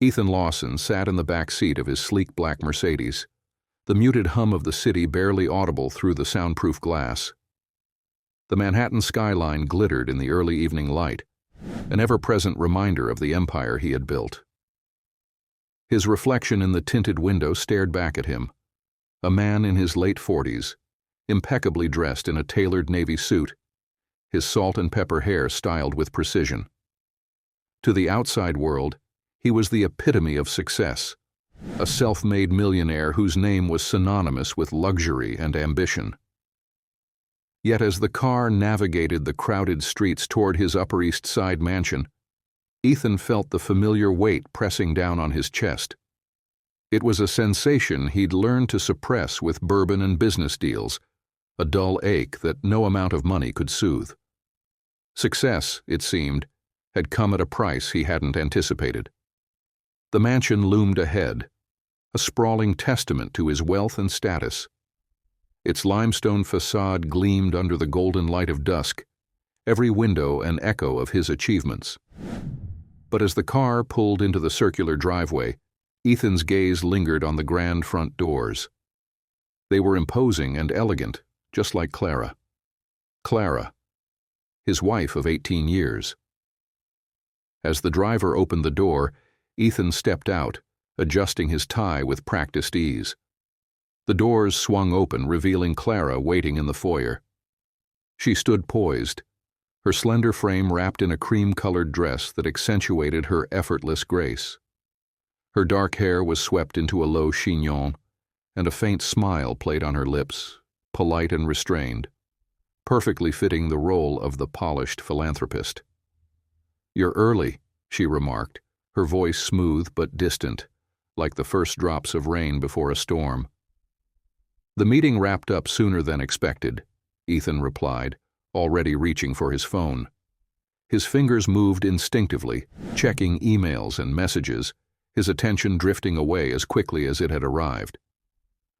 Ethan Lawson sat in the back seat of his sleek black Mercedes, the muted hum of the city barely audible through the soundproof glass. The Manhattan skyline glittered in the early evening light, an ever-present reminder of the empire he had built. His reflection in the tinted window stared back at him, a man in his late 40s, impeccably dressed in a tailored navy suit, his salt and pepper hair styled with precision. To the outside world, he was the epitome of success, a self-made millionaire whose name was synonymous with luxury and ambition. Yet as the car navigated the crowded streets toward his Upper East Side mansion, Ethan felt the familiar weight pressing down on his chest. It was a sensation he'd learned to suppress with bourbon and business deals, a dull ache that no amount of money could soothe. Success, it seemed, had come at a price he hadn't anticipated. The mansion loomed ahead, a sprawling testament to his wealth and status. Its limestone facade gleamed under the golden light of dusk, every window an echo of his achievements. But as the car pulled into the circular driveway, Ethan's gaze lingered on the grand front doors. They were imposing and elegant, just like Clara. Clara, his wife of 18 years. As the driver opened the door, Ethan stepped out, adjusting his tie with practiced ease. The doors swung open, revealing Clara waiting in the foyer. She stood poised, her slender frame wrapped in a cream-colored dress that accentuated her effortless grace. Her dark hair was swept into a low chignon, and a faint smile played on her lips, polite and restrained, perfectly fitting the role of the polished philanthropist. "You're early," she remarked, her voice smooth but distant, like the first drops of rain before a storm. "The meeting wrapped up sooner than expected," Ethan replied, already reaching for his phone. His fingers moved instinctively, checking emails and messages, his attention drifting away as quickly as it had arrived.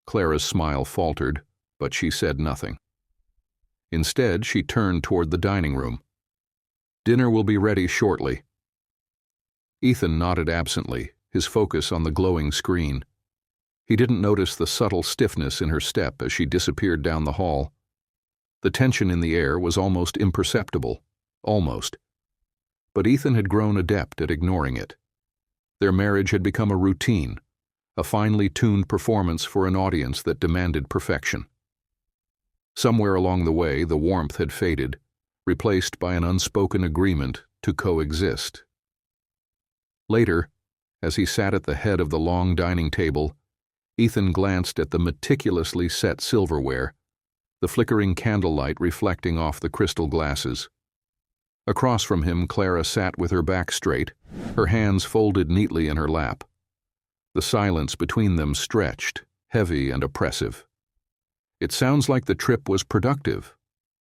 Clara's smile faltered, but she said nothing. Instead, she turned toward the dining room. "Dinner will be ready shortly." Ethan nodded absently, his focus on the glowing screen. He didn't notice the subtle stiffness in her step as she disappeared down the hall. The tension in the air was almost imperceptible, almost. But Ethan had grown adept at ignoring it. Their marriage had become a routine, a finely tuned performance for an audience that demanded perfection. Somewhere along the way, the warmth had faded, replaced by an unspoken agreement to coexist. Later, as he sat at the head of the long dining table, Ethan glanced at the meticulously set silverware, the flickering candlelight reflecting off the crystal glasses. Across from him, Clara sat with her back straight, her hands folded neatly in her lap. The silence between them stretched, heavy and oppressive. "It sounds like the trip was productive,"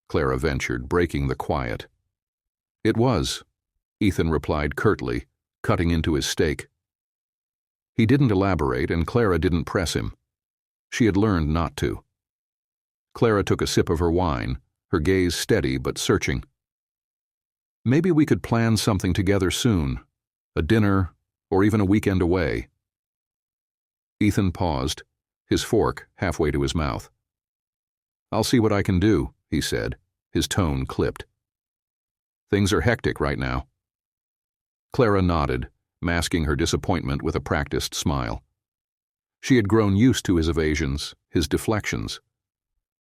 Clara ventured, breaking the quiet. "It was," Ethan replied curtly, cutting into his steak. He didn't elaborate, and Clara didn't press him. She had learned not to. Clara took a sip of her wine, her gaze steady but searching. "Maybe we could plan something together soon, a dinner, or even a weekend away." Ethan paused, his fork halfway to his mouth. "I'll see what I can do," he said, his tone clipped. "Things are hectic right now." Clara nodded, masking her disappointment with a practiced smile. She had grown used to his evasions, his deflections,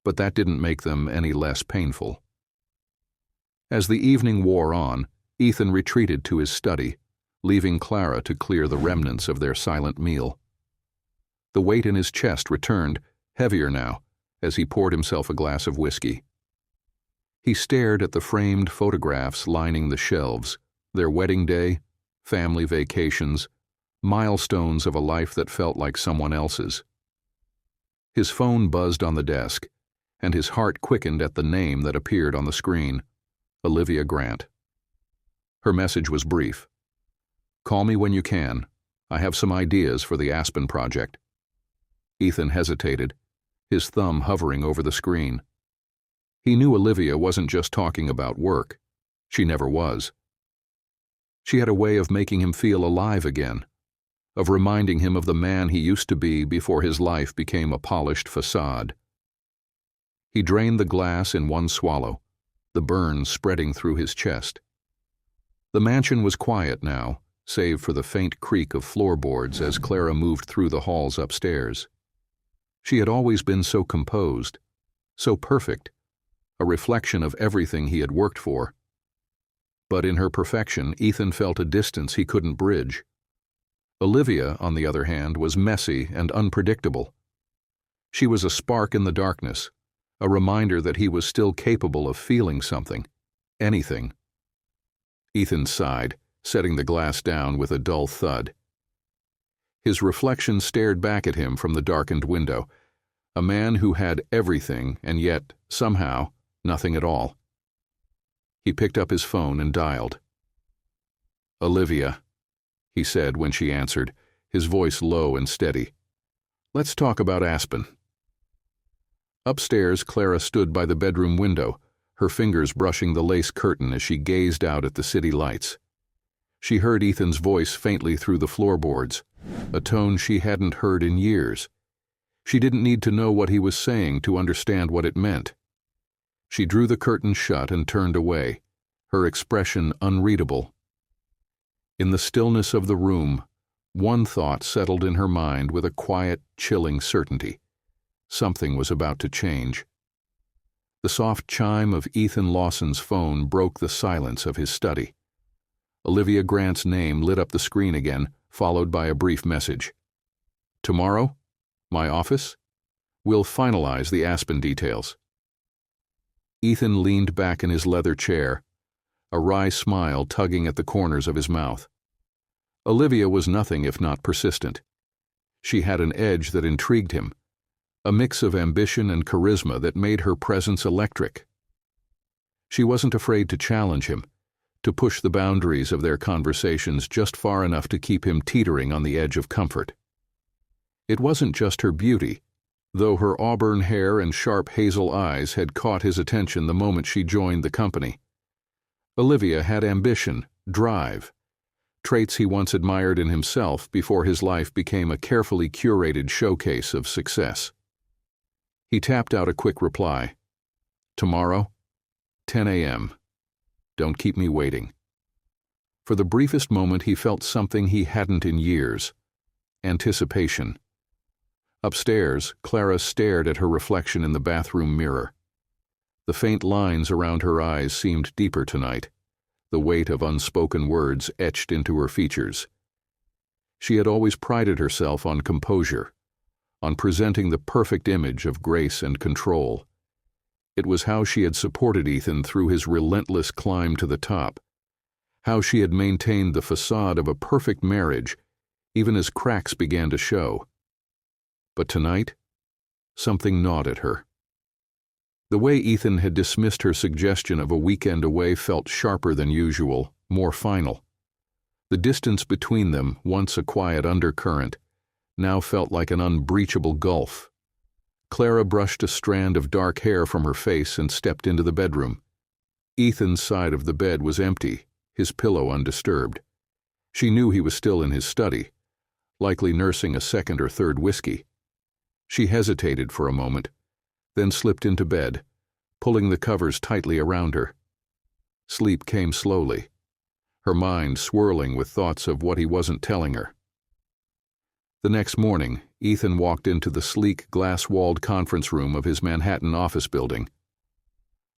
but that didn't make them any less painful. As the evening wore on, Ethan retreated to his study, leaving Clara to clear the remnants of their silent meal. The weight in his chest returned, heavier now, as he poured himself a glass of whiskey. He stared at the framed photographs lining the shelves, their wedding day, family vacations, milestones of a life that felt like someone else's. His phone buzzed on the desk, and his heart quickened at the name that appeared on the screen, Olivia Grant. Her message was brief. "Call me when you can. I have some ideas for the Aspen project." Ethan hesitated, his thumb hovering over the screen. He knew Olivia wasn't just talking about work. She never was. She had a way of making him feel alive again, of reminding him of the man he used to be before his life became a polished facade. He drained the glass in one swallow, the burn spreading through his chest. The mansion was quiet now, save for the faint creak of floorboards as Clara moved through the halls upstairs. She had always been so composed, so perfect, a reflection of everything he had worked for. But in her perfection, Ethan felt a distance he couldn't bridge. Olivia, on the other hand, was messy and unpredictable. She was a spark in the darkness, a reminder that he was still capable of feeling something, anything. Ethan sighed, setting the glass down with a dull thud. His reflection stared back at him from the darkened window, a man who had everything and yet, somehow, nothing at all. He picked up his phone and dialed. "Olivia," he said when she answered, his voice low and steady. "Let's talk about Aspen." Upstairs, Clara stood by the bedroom window, her fingers brushing the lace curtain as she gazed out at the city lights. She heard Ethan's voice faintly through the floorboards, a tone she hadn't heard in years. She didn't need to know what he was saying to understand what it meant. She drew the curtain shut and turned away, her expression unreadable. In the stillness of the room, one thought settled in her mind with a quiet, chilling certainty. Something was about to change. The soft chime of Ethan Lawson's phone broke the silence of his study. Olivia Grant's name lit up the screen again, followed by a brief message. "Tomorrow? My office? We'll finalize the Aspen details." Ethan leaned back in his leather chair, a wry smile tugging at the corners of his mouth. Olivia was nothing if not persistent. She had an edge that intrigued him, a mix of ambition and charisma that made her presence electric. She wasn't afraid to challenge him, to push the boundaries of their conversations just far enough to keep him teetering on the edge of comfort. It wasn't just her beauty, though her auburn hair and sharp hazel eyes had caught his attention the moment she joined the company. Olivia had ambition, drive, traits he once admired in himself before his life became a carefully curated showcase of success. He tapped out a quick reply. "Tomorrow, 10 a.m. Don't keep me waiting." For the briefest moment he felt something he hadn't in years. Anticipation. Upstairs, Clara stared at her reflection in the bathroom mirror. The faint lines around her eyes seemed deeper tonight, the weight of unspoken words etched into her features. She had always prided herself on composure, on presenting the perfect image of grace and control. It was how she had supported Ethan through his relentless climb to the top, how she had maintained the facade of a perfect marriage, even as cracks began to show. But tonight, something gnawed at her. The way Ethan had dismissed her suggestion of a weekend away felt sharper than usual, more final. The distance between them, once a quiet undercurrent, now felt like an unbreachable gulf. Clara brushed a strand of dark hair from her face and stepped into the bedroom. Ethan's side of the bed was empty, his pillow undisturbed. She knew he was still in his study, likely nursing a second or third whiskey. She hesitated for a moment, then slipped into bed, pulling the covers tightly around her. Sleep came slowly, her mind swirling with thoughts of what he wasn't telling her. The next morning, Ethan walked into the sleek, glass-walled conference room of his Manhattan office building.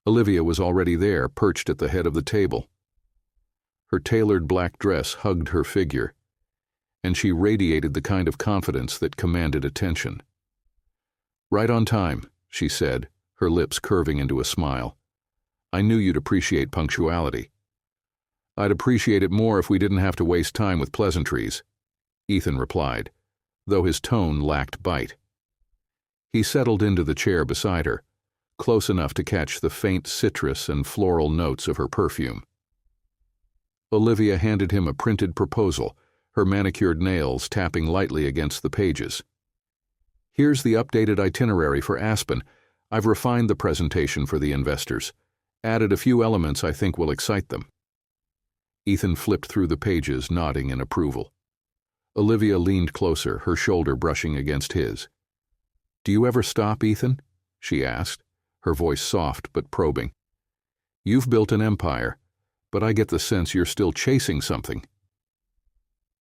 Olivia was already there, perched at the head of the table. Her tailored black dress hugged her figure, and she radiated the kind of confidence that commanded attention. "Right on time," she said, her lips curving into a smile. "I knew you'd appreciate punctuality." "I'd appreciate it more if we didn't have to waste time with pleasantries," Ethan replied, though his tone lacked bite. He settled into the chair beside her, close enough to catch the faint citrus and floral notes of her perfume. Olivia handed him a printed proposal, her manicured nails tapping lightly against the pages. "Here's the updated itinerary for Aspen. I've refined the presentation for the investors, added a few elements I think will excite them." Ethan flipped through the pages, nodding in approval. Olivia leaned closer, her shoulder brushing against his. "Do you ever stop, Ethan?" she asked, her voice soft but probing. "You've built an empire, but I get the sense you're still chasing something."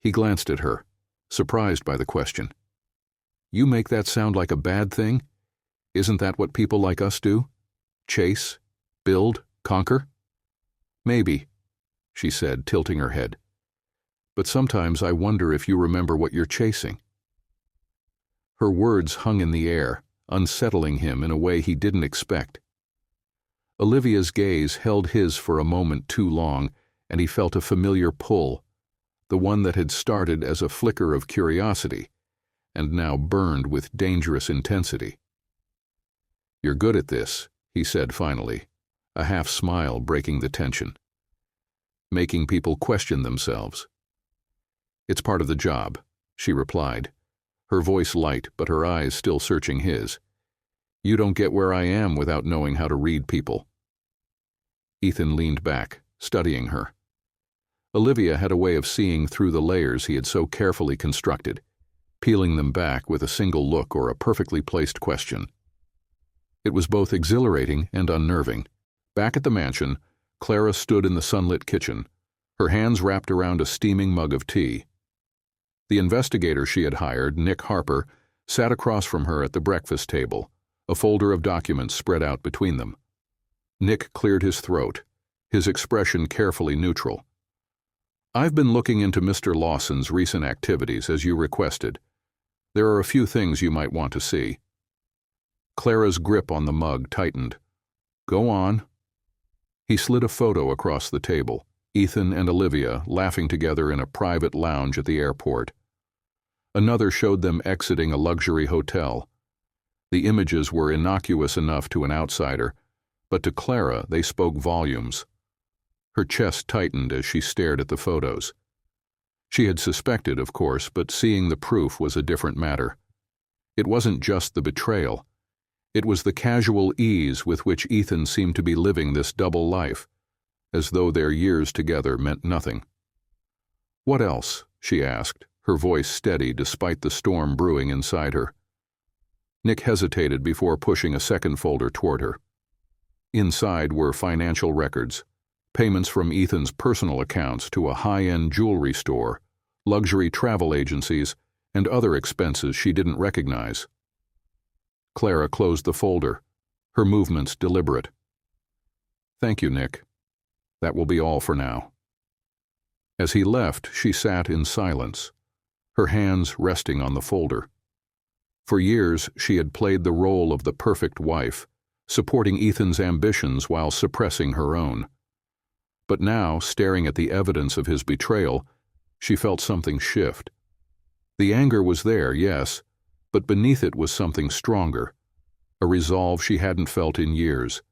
He glanced at her, surprised by the question. "You make that sound like a bad thing? Isn't that what people like us do? Chase, build, conquer?" "Maybe," she said, tilting her head. "But sometimes I wonder if you remember what you're chasing." Her words hung in the air, unsettling him in a way he didn't expect. Olivia's gaze held his for a moment too long, and he felt a familiar pull, the one that had started as a flicker of curiosity and now burned with dangerous intensity. "You're good at this," he said finally, a half-smile breaking the tension. "Making people question themselves." "It's part of the job," she replied, her voice light but her eyes still searching his. "You don't get where I am without knowing how to read people." Ethan leaned back, studying her. Olivia had a way of seeing through the layers he had so carefully constructed, peeling them back with a single look or a perfectly placed question. It was both exhilarating and unnerving. Back at the mansion, Clara stood in the sunlit kitchen, her hands wrapped around a steaming mug of tea. The investigator she had hired, Nick Harper, sat across from her at the breakfast table, a folder of documents spread out between them. Nick cleared his throat, his expression carefully neutral. "I've been looking into Mr. Lawson's recent activities as you requested. There are a few things you might want to see." Clara's grip on the mug tightened. "Go on." He slid a photo across the table, Ethan and Olivia laughing together in a private lounge at the airport. Another showed them exiting a luxury hotel. The images were innocuous enough to an outsider, but to Clara they spoke volumes. Her chest tightened as she stared at the photos. She had suspected, of course, but seeing the proof was a different matter. It wasn't just the betrayal. It was the casual ease with which Ethan seemed to be living this double life, as though their years together meant nothing. "What else?" she asked, her voice steady despite the storm brewing inside her. Nick hesitated before pushing a second folder toward her. Inside were financial records, payments from Ethan's personal accounts to a high-end jewelry store, luxury travel agencies, and other expenses she didn't recognize. Clara closed the folder, her movements deliberate. "Thank you, Nick. That will be all for now." As he left, she sat in silence, her hands resting on the folder. For years, she had played the role of the perfect wife, supporting Ethan's ambitions while suppressing her own. But now, staring at the evidence of his betrayal, she felt something shift. The anger was there, yes, but beneath it was something stronger, a resolve she hadn't felt in years.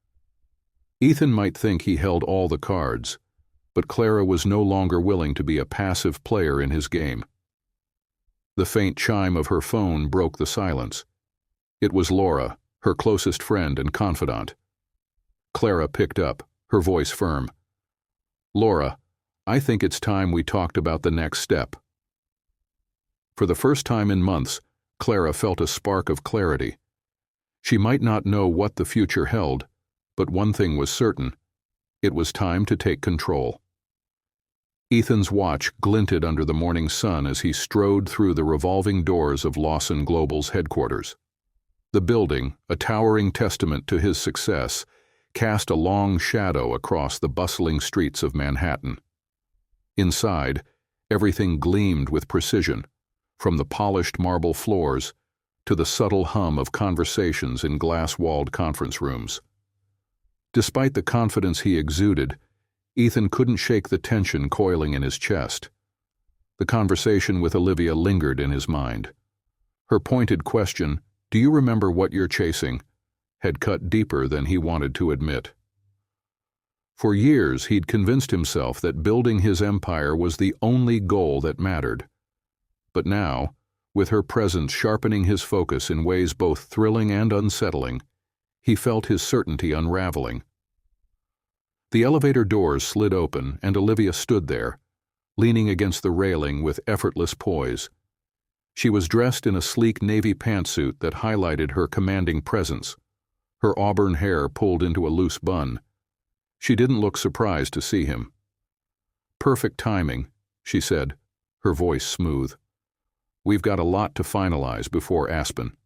Ethan might think he held all the cards, but Clara was no longer willing to be a passive player in his game. The faint chime of her phone broke the silence. It was Laura, her closest friend and confidant. Clara picked up, her voice firm. "Laura, I think it's time we talked about the next step." For the first time in months, Clara felt a spark of clarity. She might not know what the future held, but one thing was certain: it was time to take control. Ethan's watch glinted under the morning sun as he strode through the revolving doors of Lawson Global's headquarters. The building, a towering testament to his success, cast a long shadow across the bustling streets of Manhattan. Inside, everything gleamed with precision, from the polished marble floors to the subtle hum of conversations in glass-walled conference rooms. Despite the confidence he exuded, Ethan couldn't shake the tension coiling in his chest. The conversation with Olivia lingered in his mind. Her pointed question, "Do you remember what you're chasing?" had cut deeper than he wanted to admit. For years he'd convinced himself that building his empire was the only goal that mattered. But now, with her presence sharpening his focus in ways both thrilling and unsettling, he felt his certainty unraveling. The elevator doors slid open and Olivia stood there, leaning against the railing with effortless poise, She was dressed in a sleek navy pantsuit that highlighted her commanding presence, her auburn hair pulled into a loose bun. She didn't look surprised to see him. "Perfect timing," she said, her voice smooth. "We've got a lot to finalize before Aspen."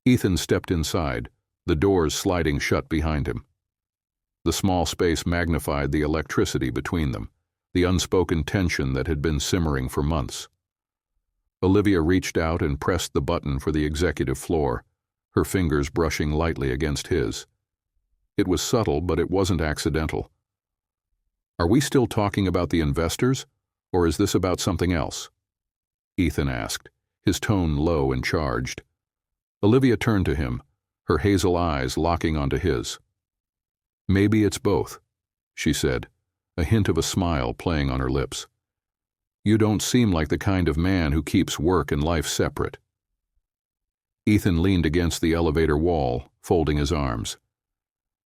Ethan stepped inside, the doors sliding shut behind him. The small space magnified the electricity between them, the unspoken tension that had been simmering for months. Olivia reached out and pressed the button for the executive floor, her fingers brushing lightly against his. It was subtle, but it wasn't accidental. "Are we still talking about the investors, or is this about something else?" Ethan asked, his tone low and charged. Olivia turned to him, her hazel eyes locking onto his. "Maybe it's both," she said, a hint of a smile playing on her lips. "You don't seem like the kind of man who keeps work and life separate." Ethan leaned against the elevator wall, folding his arms.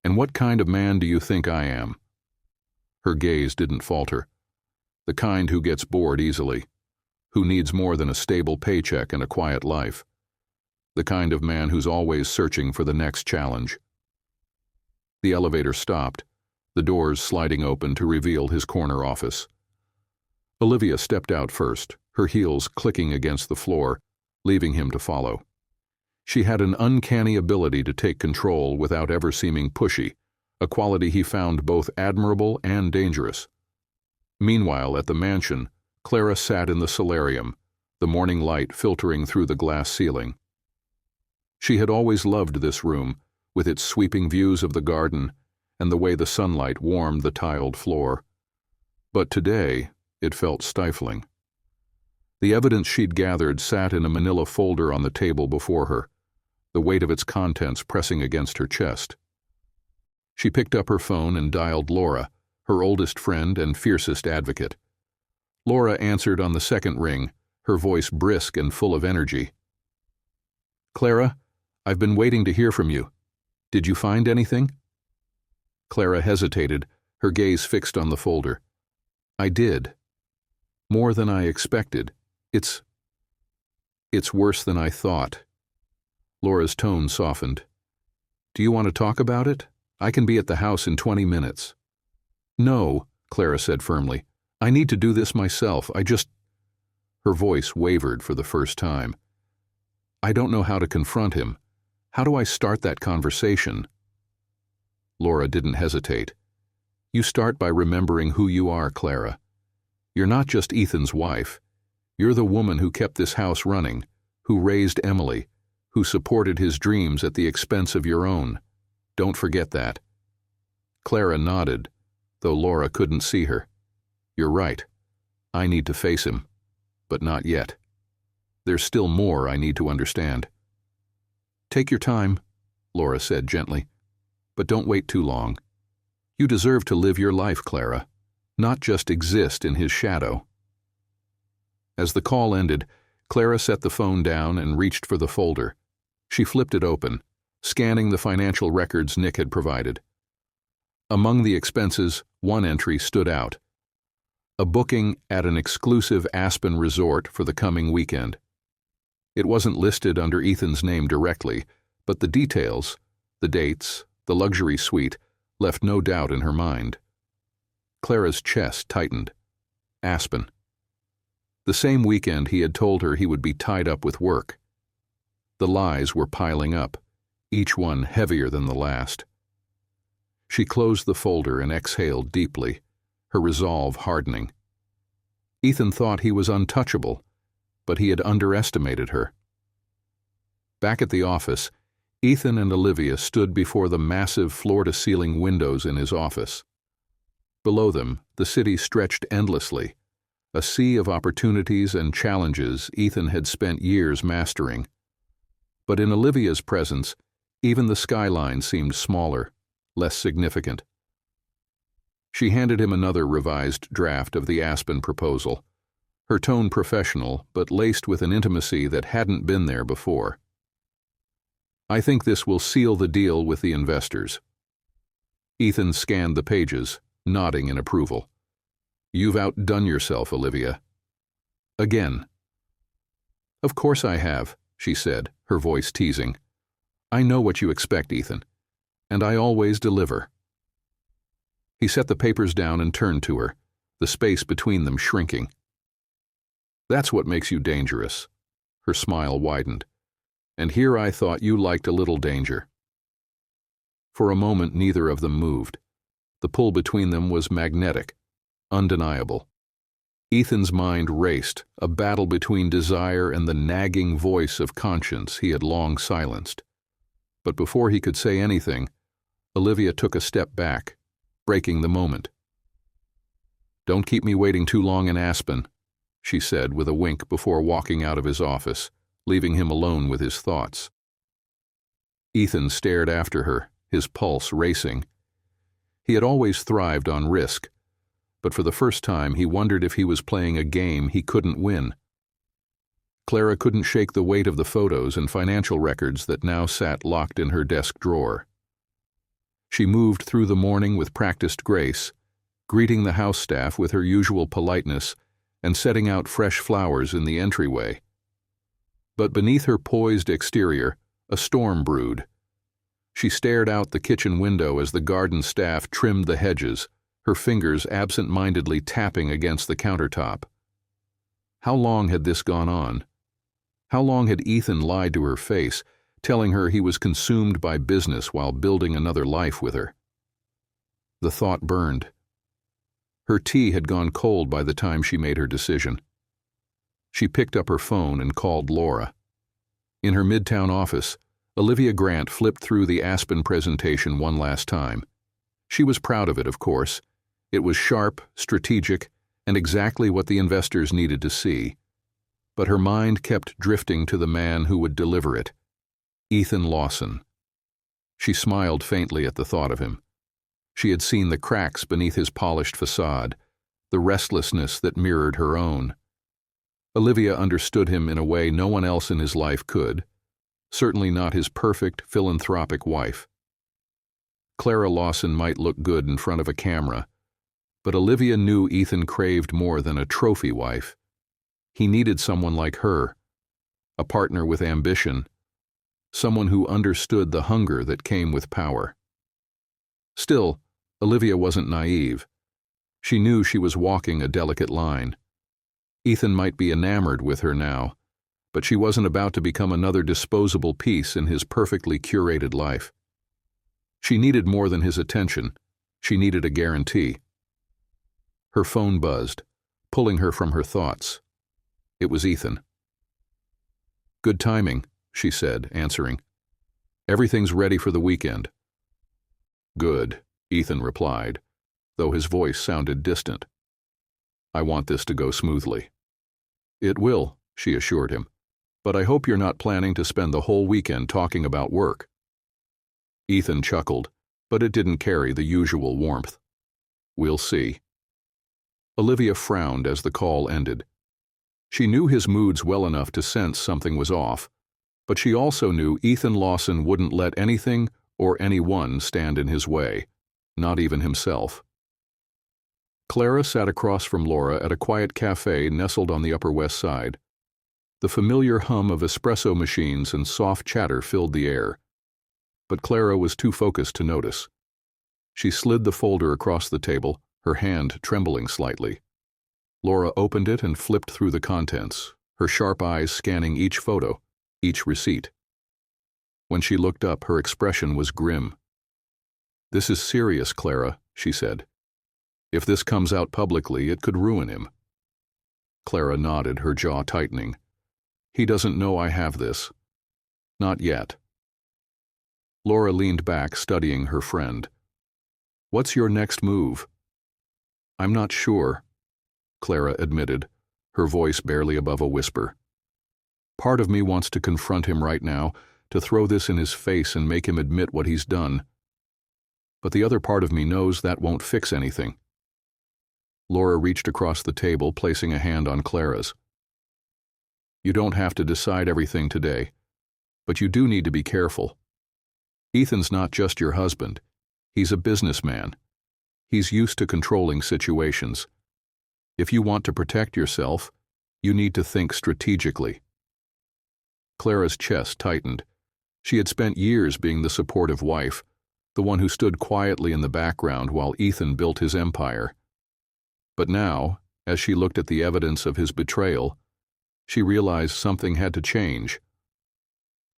"And what kind of man do you think I am?" Her gaze didn't falter. "The kind who gets bored easily, who needs more than a stable paycheck and a quiet life. The kind of man who's always searching for the next challenge." The elevator stopped, the doors sliding open to reveal his corner office. Olivia stepped out first, her heels clicking against the floor, leaving him to follow. She had an uncanny ability to take control without ever seeming pushy, a quality he found both admirable and dangerous. Meanwhile, at the mansion, Clara sat in the solarium, the morning light filtering through the glass ceiling. She had always loved this room, with its sweeping views of the garden and the way the sunlight warmed the tiled floor. But today, it felt stifling. The evidence she'd gathered sat in a manila folder on the table before her, the weight of its contents pressing against her chest. She picked up her phone and dialed Laura, her oldest friend and fiercest advocate. Laura answered on the second ring, her voice brisk and full of energy. "Clara, I've been waiting to hear from you. Did you find anything?" Clara hesitated, her gaze fixed on the folder. "I did. More than I expected. It's worse than I thought." Laura's tone softened. "Do you want to talk about it? I can be at the house in 20 minutes. "No," Clara said firmly. "I need to do this myself. Her voice wavered for the first time. "I don't know how to confront him. How do I start that conversation?" Laura didn't hesitate. "You start by remembering who you are, Clara. You're not just Ethan's wife. You're the woman who kept this house running, who raised Emily, who supported his dreams at the expense of your own. Don't forget that." Clara nodded, though Laura couldn't see her. "You're right. I need to face him. But not yet. There's still more I need to understand." "Take your time," Laura said gently. "But don't wait too long. You deserve to live your life, Clara, not just exist in his shadow." As the call ended, Clara set the phone down and reached for the folder. She flipped it open, scanning the financial records Nick had provided. Among the expenses, one entry stood out: a booking at an exclusive Aspen resort for the coming weekend. It wasn't listed under Ethan's name directly, but the details, the dates, the luxury suite, left no doubt in her mind. Clara's chest tightened. Aspen. The same weekend he had told her he would be tied up with work. The lies were piling up, each one heavier than the last. She closed the folder and exhaled deeply, her resolve hardening. Ethan thought he was untouchable, but he had underestimated her. Back at the office, Ethan and Olivia stood before the massive floor-to-ceiling windows in his office. Below them, the city stretched endlessly, a sea of opportunities and challenges Ethan had spent years mastering. But in Olivia's presence, even the skyline seemed smaller, less significant. She handed him another revised draft of the Aspen proposal, her tone professional but laced with an intimacy that hadn't been there before. "I think this will seal the deal with the investors." Ethan scanned the pages, nodding in approval. "You've outdone yourself, Olivia." "Again." "Of course I have," she said, her voice teasing. "I know what you expect, Ethan, and I always deliver." He set the papers down and turned to her, the space between them shrinking. "That's what makes you dangerous." Her smile widened. "And here I thought you liked a little danger." For a moment neither of them moved. The pull between them was magnetic, undeniable. Ethan's mind raced, a battle between desire and the nagging voice of conscience he had long silenced. But before he could say anything, Olivia took a step back, breaking the moment. "Don't keep me waiting too long in Aspen," she said with a wink before walking out of his office, leaving him alone with his thoughts. Ethan stared after her, his pulse racing. He had always thrived on risk, but for the first time he wondered if he was playing a game he couldn't win. Clara couldn't shake the weight of the photos and financial records that now sat locked in her desk drawer. She moved through the morning with practiced grace, greeting the house staff with her usual politeness and setting out fresh flowers in the entryway. But beneath her poised exterior, a storm brewed. She stared out the kitchen window as the garden staff trimmed the hedges, her fingers absent-mindedly tapping against the countertop. How long had this gone on? How long had Ethan lied to her face, telling her he was consumed by business while building another life with her? The thought burned. Her tea had gone cold by the time she made her decision. She picked up her phone and called Laura. In her midtown office, Olivia Grant flipped through the Aspen presentation one last time. She was proud of it, of course. It was sharp, strategic, and exactly what the investors needed to see. But her mind kept drifting to the man who would deliver it, Ethan Lawson. She smiled faintly at the thought of him. She had seen the cracks beneath his polished facade, the restlessness that mirrored her own. Olivia understood him in a way no one else in his life could, certainly not his perfect, philanthropic wife. Clara Lawson might look good in front of a camera, but Olivia knew Ethan craved more than a trophy wife. He needed someone like her, a partner with ambition, someone who understood the hunger that came with power. Still, Olivia wasn't naive. She knew she was walking a delicate line. Ethan might be enamored with her now, but she wasn't about to become another disposable piece in his perfectly curated life. She needed more than his attention. She needed a guarantee. Her phone buzzed, pulling her from her thoughts. It was Ethan. "Good timing," she said, answering. "Everything's ready for the weekend." "Good," Ethan replied, though his voice sounded distant. "I want this to go smoothly." "It will," she assured him, "but I hope you're not planning to spend the whole weekend talking about work." Ethan chuckled, but it didn't carry the usual warmth. "We'll see." Olivia frowned as the call ended. She knew his moods well enough to sense something was off, but she also knew Ethan Lawson wouldn't let anything or anyone stand in his way, not even himself. Clara sat across from Laura at a quiet cafe nestled on the Upper West Side. The familiar hum of espresso machines and soft chatter filled the air, but Clara was too focused to notice. She slid the folder across the table, her hand trembling slightly. Laura opened it and flipped through the contents, her sharp eyes scanning each photo, each receipt. When she looked up, her expression was grim. "This is serious, Clara," she said. "If this comes out publicly, it could ruin him." Clara nodded, her jaw tightening. "He doesn't know I have this. Not yet." Laura leaned back, studying her friend. "What's your next move?" "I'm not sure," Clara admitted, her voice barely above a whisper. "Part of me wants to confront him right now, to throw this in his face and make him admit what he's done. But the other part of me knows that won't fix anything." Laura reached across the table, placing a hand on Clara's. "You don't have to decide everything today, but you do need to be careful. Ethan's not just your husband. He's a businessman. He's used to controlling situations. If you want to protect yourself, you need to think strategically." Clara's chest tightened. She had spent years being the supportive wife, the one who stood quietly in the background while Ethan built his empire. But now, as she looked at the evidence of his betrayal, she realized something had to change.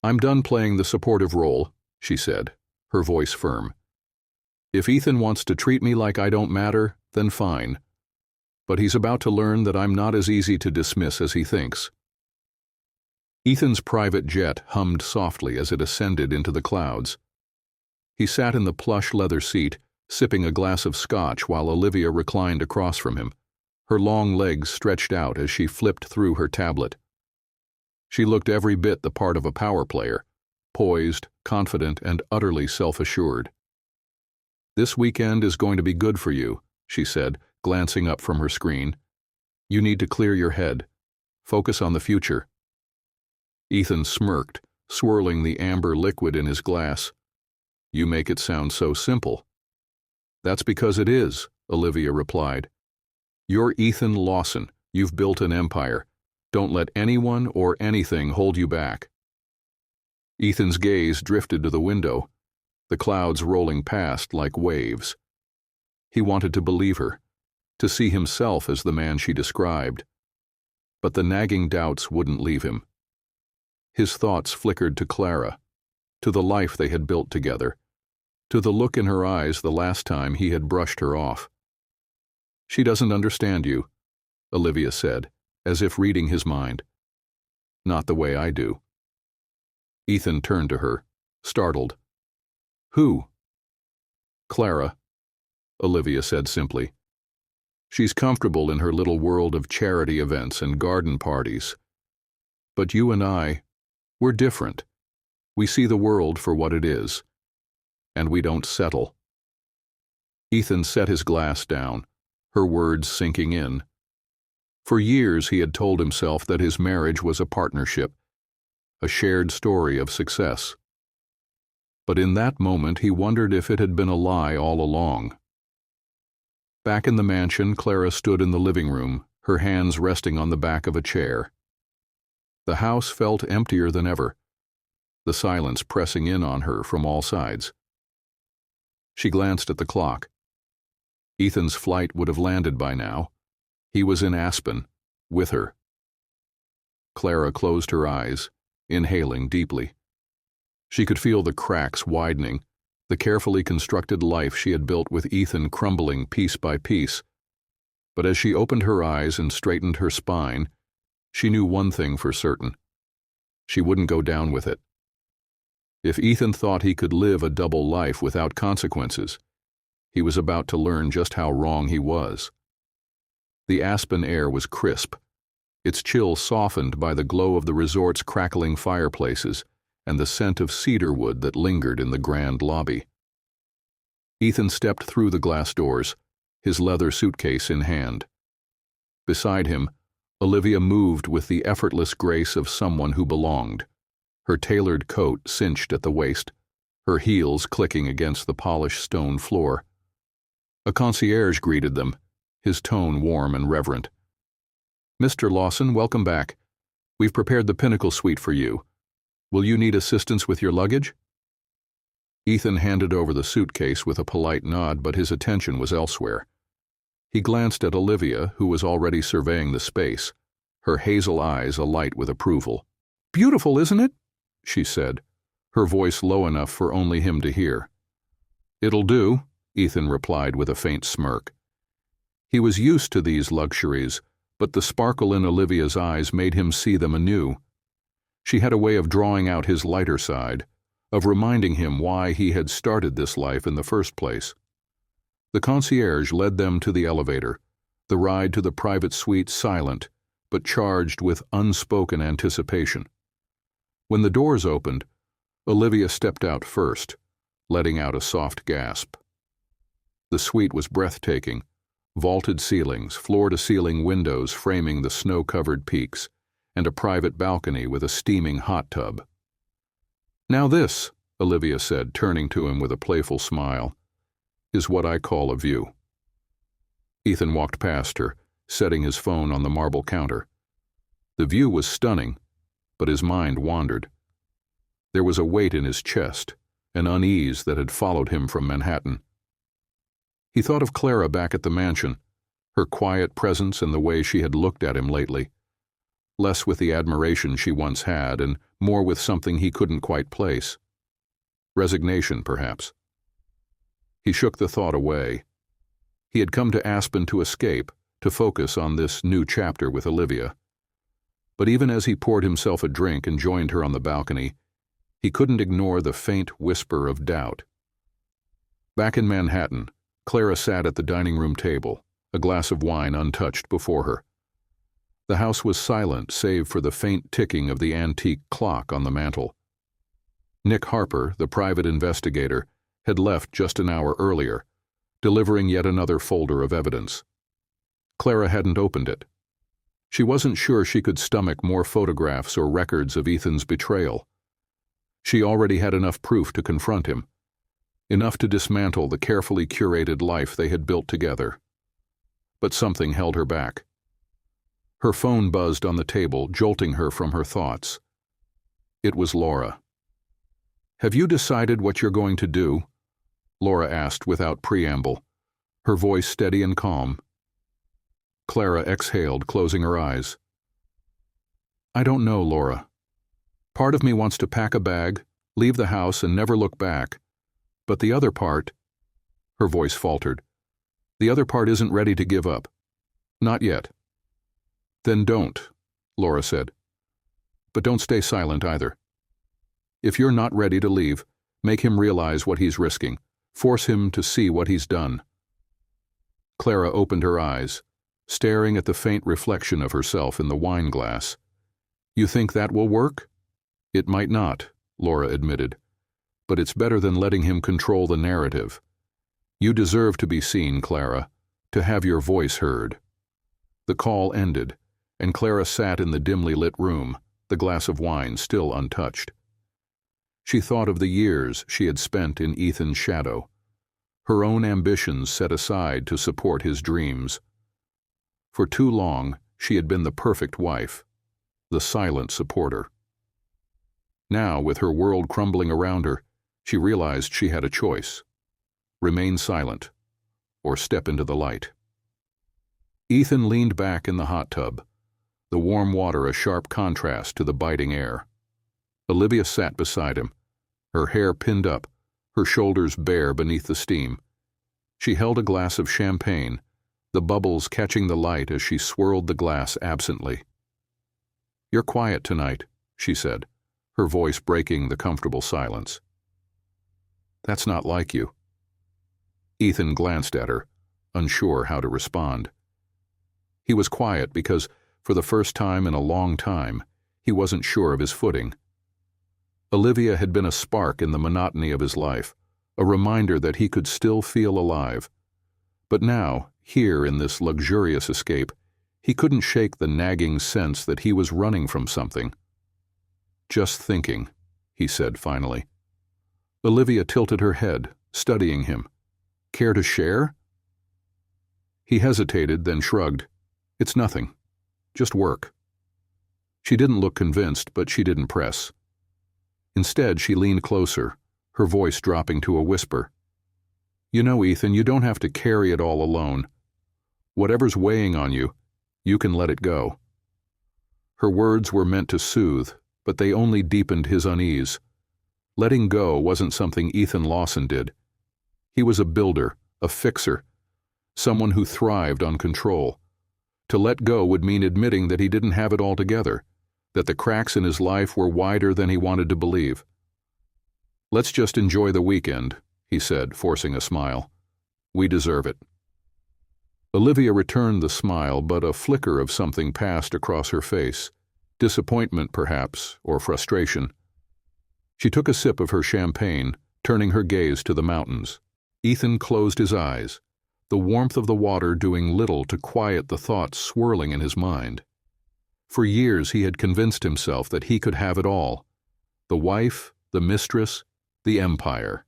"I'm done playing the supportive role," she said, her voice firm. "If Ethan wants to treat me like I don't matter, then fine. But he's about to learn that I'm not as easy to dismiss as he thinks." Ethan's private jet hummed softly as it ascended into the clouds. He sat in the plush leather seat, sipping a glass of scotch while Olivia reclined across from him, her long legs stretched out as she flipped through her tablet. She looked every bit the part of a power player, poised, confident, and utterly self-assured. "This weekend is going to be good for you," she said, glancing up from her screen. "You need to clear your head. Focus on the future." Ethan smirked, swirling the amber liquid in his glass. "You make it sound so simple." "That's because it is," Olivia replied. "You're Ethan Lawson. You've built an empire. Don't let anyone or anything hold you back." Ethan's gaze drifted to the window, the clouds rolling past like waves. He wanted to believe her, to see himself as the man she described. But the nagging doubts wouldn't leave him. His thoughts flickered to Clara, to the life they had built together, to the look in her eyes the last time he had brushed her off. "She doesn't understand you," Olivia said, as if reading his mind. "Not the way I do." Ethan turned to her, startled. "Who?" "Clara," Olivia said simply. "She's comfortable in her little world of charity events and garden parties. But you and we're different. We see the world for what it is. And we don't settle." Ethan set his glass down, her words sinking in. For years he had told himself that his marriage was a partnership, a shared story of success. But in that moment he wondered if it had been a lie all along. Back in the mansion, Clara stood in the living room, her hands resting on the back of a chair. The house felt emptier than ever, the silence pressing in on her from all sides. She glanced at the clock. Ethan's flight would have landed by now. He was in Aspen, with her. Clara closed her eyes, inhaling deeply. She could feel the cracks widening, the carefully constructed life she had built with Ethan crumbling piece by piece. But as she opened her eyes and straightened her spine, she knew one thing for certain. She wouldn't go down with it. If Ethan thought he could live a double life without consequences, he was about to learn just how wrong he was. The Aspen air was crisp, its chill softened by the glow of the resort's crackling fireplaces and the scent of cedar wood that lingered in the grand lobby. Ethan stepped through the glass doors, his leather suitcase in hand. Beside him, Olivia moved with the effortless grace of someone who belonged, her tailored coat cinched at the waist, her heels clicking against the polished stone floor. A concierge greeted them, his tone warm and reverent. "Mr. Lawson, welcome back. We've prepared the Pinnacle Suite for you. Will you need assistance with your luggage?" Ethan handed over the suitcase with a polite nod, but his attention was elsewhere. He glanced at Olivia, who was already surveying the space, her hazel eyes alight with approval. "Beautiful, isn't it?" she said, her voice low enough for only him to hear. "It'll do," Ethan replied with a faint smirk. He was used to these luxuries, but the sparkle in Olivia's eyes made him see them anew. She had a way of drawing out his lighter side, of reminding him why he had started this life in the first place. The concierge led them to the elevator, the ride to the private suite silent, but charged with unspoken anticipation. When the doors opened, Olivia stepped out first, letting out a soft gasp. The suite was breathtaking, vaulted ceilings, floor-to-ceiling windows framing the snow-covered peaks, and a private balcony with a steaming hot tub. "Now this," Olivia said, turning to him with a playful smile, "is what I call a view." Ethan walked past her, setting his phone on the marble counter. The view was stunning, but his mind wandered. There was a weight in his chest, an unease that had followed him from Manhattan. He thought of Clara back at the mansion, her quiet presence and the way she had looked at him lately, less with the admiration she once had and more with something he couldn't quite place. Resignation, perhaps. He shook the thought away. He had come to Aspen to escape, to focus on this new chapter with Olivia. But even as he poured himself a drink and joined her on the balcony, he couldn't ignore the faint whisper of doubt. Back in Manhattan, Clara sat at the dining room table, a glass of wine untouched before her. The house was silent save for the faint ticking of the antique clock on the mantel. Nick Harper, the private investigator, had left just an hour earlier, delivering yet another folder of evidence. Clara hadn't opened it. She wasn't sure she could stomach more photographs or records of Ethan's betrayal. She already had enough proof to confront him, enough to dismantle the carefully curated life they had built together. But something held her back. Her phone buzzed on the table, jolting her from her thoughts. It was Laura. "Have you decided what you're going to do?" Laura asked without preamble, her voice steady and calm. Clara exhaled, closing her eyes. "I don't know, Laura. Part of me wants to pack a bag, leave the house, and never look back. But the other part—" her voice faltered. "The other part isn't ready to give up. Not yet." "Then don't," Laura said. "But don't stay silent either. If you're not ready to leave, make him realize what he's risking. Force him to see what he's done." Clara opened her eyes, staring at the faint reflection of herself in the wine glass. "You think that will work?" "It might not," Laura admitted. "But it's better than letting him control the narrative. You deserve to be seen, Clara, to have your voice heard." The call ended, and Clara sat in the dimly lit room, the glass of wine still untouched. She thought of the years she had spent in Ethan's shadow, her own ambitions set aside to support his dreams. For too long, she had been the perfect wife, the silent supporter. Now, with her world crumbling around her, she realized she had a choice: remain silent, or step into the light. Ethan leaned back in the hot tub, the warm water a sharp contrast to the biting air. Olivia sat beside him, her hair pinned up, her shoulders bare beneath the steam. She held a glass of champagne, the bubbles catching the light as she swirled the glass absently. "You're quiet tonight," she said, her voice breaking the comfortable silence. "That's not like you." Ethan glanced at her, unsure how to respond. He was quiet because, for the first time in a long time, he wasn't sure of his footing. Olivia had been a spark in the monotony of his life, a reminder that he could still feel alive. But now, here in this luxurious escape, he couldn't shake the nagging sense that he was running from something. "Just thinking," he said finally. Olivia tilted her head, studying him. "Care to share?" He hesitated, then shrugged. "It's nothing. Just work." She didn't look convinced, but she didn't press. Instead, she leaned closer, her voice dropping to a whisper. "You know, Ethan, you don't have to carry it all alone. Whatever's weighing on you, you can let it go." Her words were meant to soothe, but they only deepened his unease. Letting go wasn't something Ethan Lawson did. He was a builder, a fixer, someone who thrived on control. To let go would mean admitting that he didn't have it all together, that the cracks in his life were wider than he wanted to believe. "Let's just enjoy the weekend," he said, forcing a smile. "We deserve it." Olivia returned the smile, but a flicker of something passed across her face. Disappointment, perhaps, or frustration. She took a sip of her champagne, turning her gaze to the mountains. Ethan closed his eyes, the warmth of the water doing little to quiet the thoughts swirling in his mind. For years he had convinced himself that he could have it all: the wife, the mistress, the empire.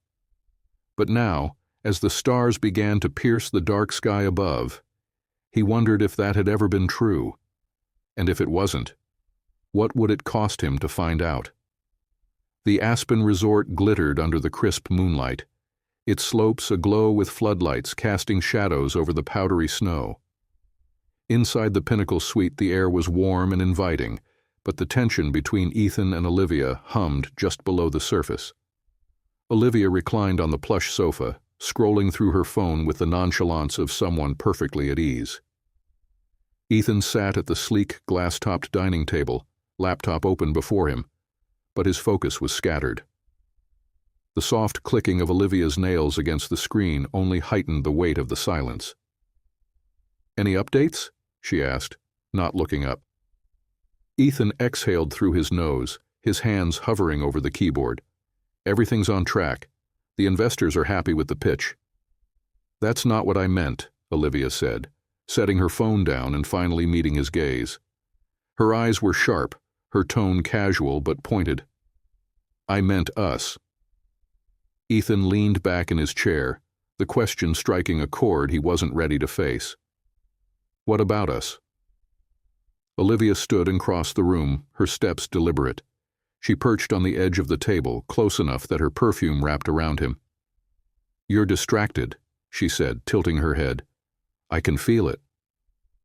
But now, as the stars began to pierce the dark sky above, he wondered if that had ever been true. And if it wasn't, What would it cost him to find out? The Aspen resort glittered under the crisp moonlight, its slopes aglow with floodlights casting shadows over the powdery snow. Inside the Pinnacle suite the air was warm and inviting, but the tension between Ethan and Olivia hummed just below the surface. Olivia reclined on the plush sofa, scrolling through her phone with the nonchalance of someone perfectly at ease. Ethan sat at the sleek, glass-topped dining table, laptop open before him, but his focus was scattered. The soft clicking of Olivia's nails against the screen only heightened the weight of the silence. "Any updates?" she asked, not looking up. Ethan exhaled through his nose, his hands hovering over the keyboard. "Everything's on track. The investors are happy with the pitch." "That's not what I meant," Olivia said, setting her phone down and finally meeting his gaze. Her eyes were sharp, her tone casual but pointed. "I meant us." Ethan leaned back in his chair, the question striking a chord he wasn't ready to face. "What about us?" Olivia stood and crossed the room, her steps deliberate. She perched on the edge of the table, close enough that her perfume wrapped around him. "You're distracted," she said, tilting her head. "I can feel it.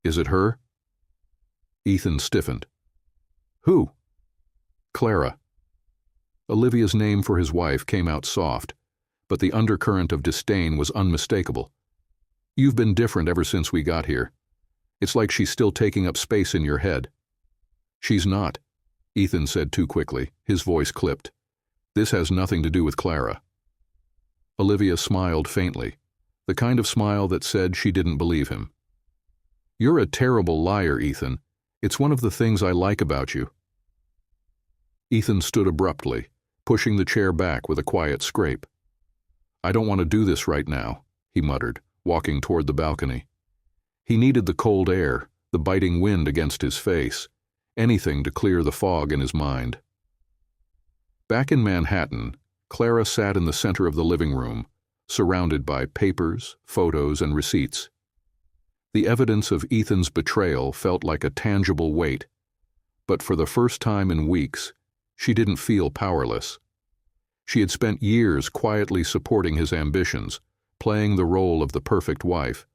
Is it her?" Ethan stiffened. "Who?" "Clara." Olivia's name for his wife came out soft, but the undercurrent of disdain was unmistakable. "You've been different ever since we got here. It's like she's still taking up space in your head." "She's not," Ethan said too quickly, his voice clipped. "This has nothing to do with Clara." Olivia smiled faintly, the kind of smile that said she didn't believe him. "You're a terrible liar, Ethan. It's one of the things I like about you." Ethan stood abruptly, pushing the chair back with a quiet scrape. "I don't want to do this right now," he muttered, walking toward the balcony. He needed the cold air, the biting wind against his face, anything to clear the fog in his mind. Back in Manhattan, Clara sat in the center of the living room, surrounded by papers, photos, and receipts. The evidence of Ethan's betrayal felt like a tangible weight, but for the first time in weeks, she didn't feel powerless. She had spent years quietly supporting his ambitions, playing the role of the perfect wife.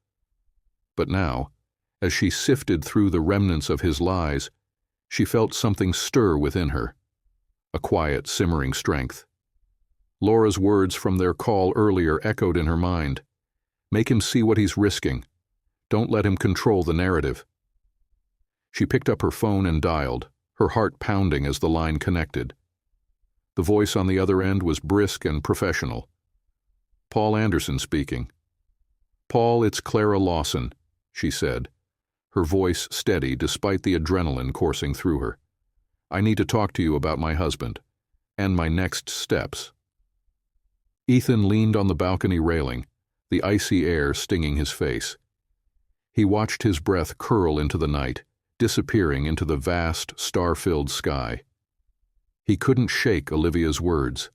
But now, as she sifted through the remnants of his lies, she felt something stir within her, a quiet, simmering strength. Laura's words from their call earlier echoed in her mind. "Make him see what he's risking. Don't let him control the narrative." She picked up her phone and dialed, her heart pounding as the line connected. The voice on the other end was brisk and professional. "Paul Anderson speaking." "Paul, it's Clara Lawson," she said, her voice steady despite the adrenaline coursing through her. "I need to talk to you about my husband, and my next steps." Ethan leaned on the balcony railing, the icy air stinging his face. He watched his breath curl into the night, disappearing into the vast, star-filled sky. He couldn't shake Olivia's words.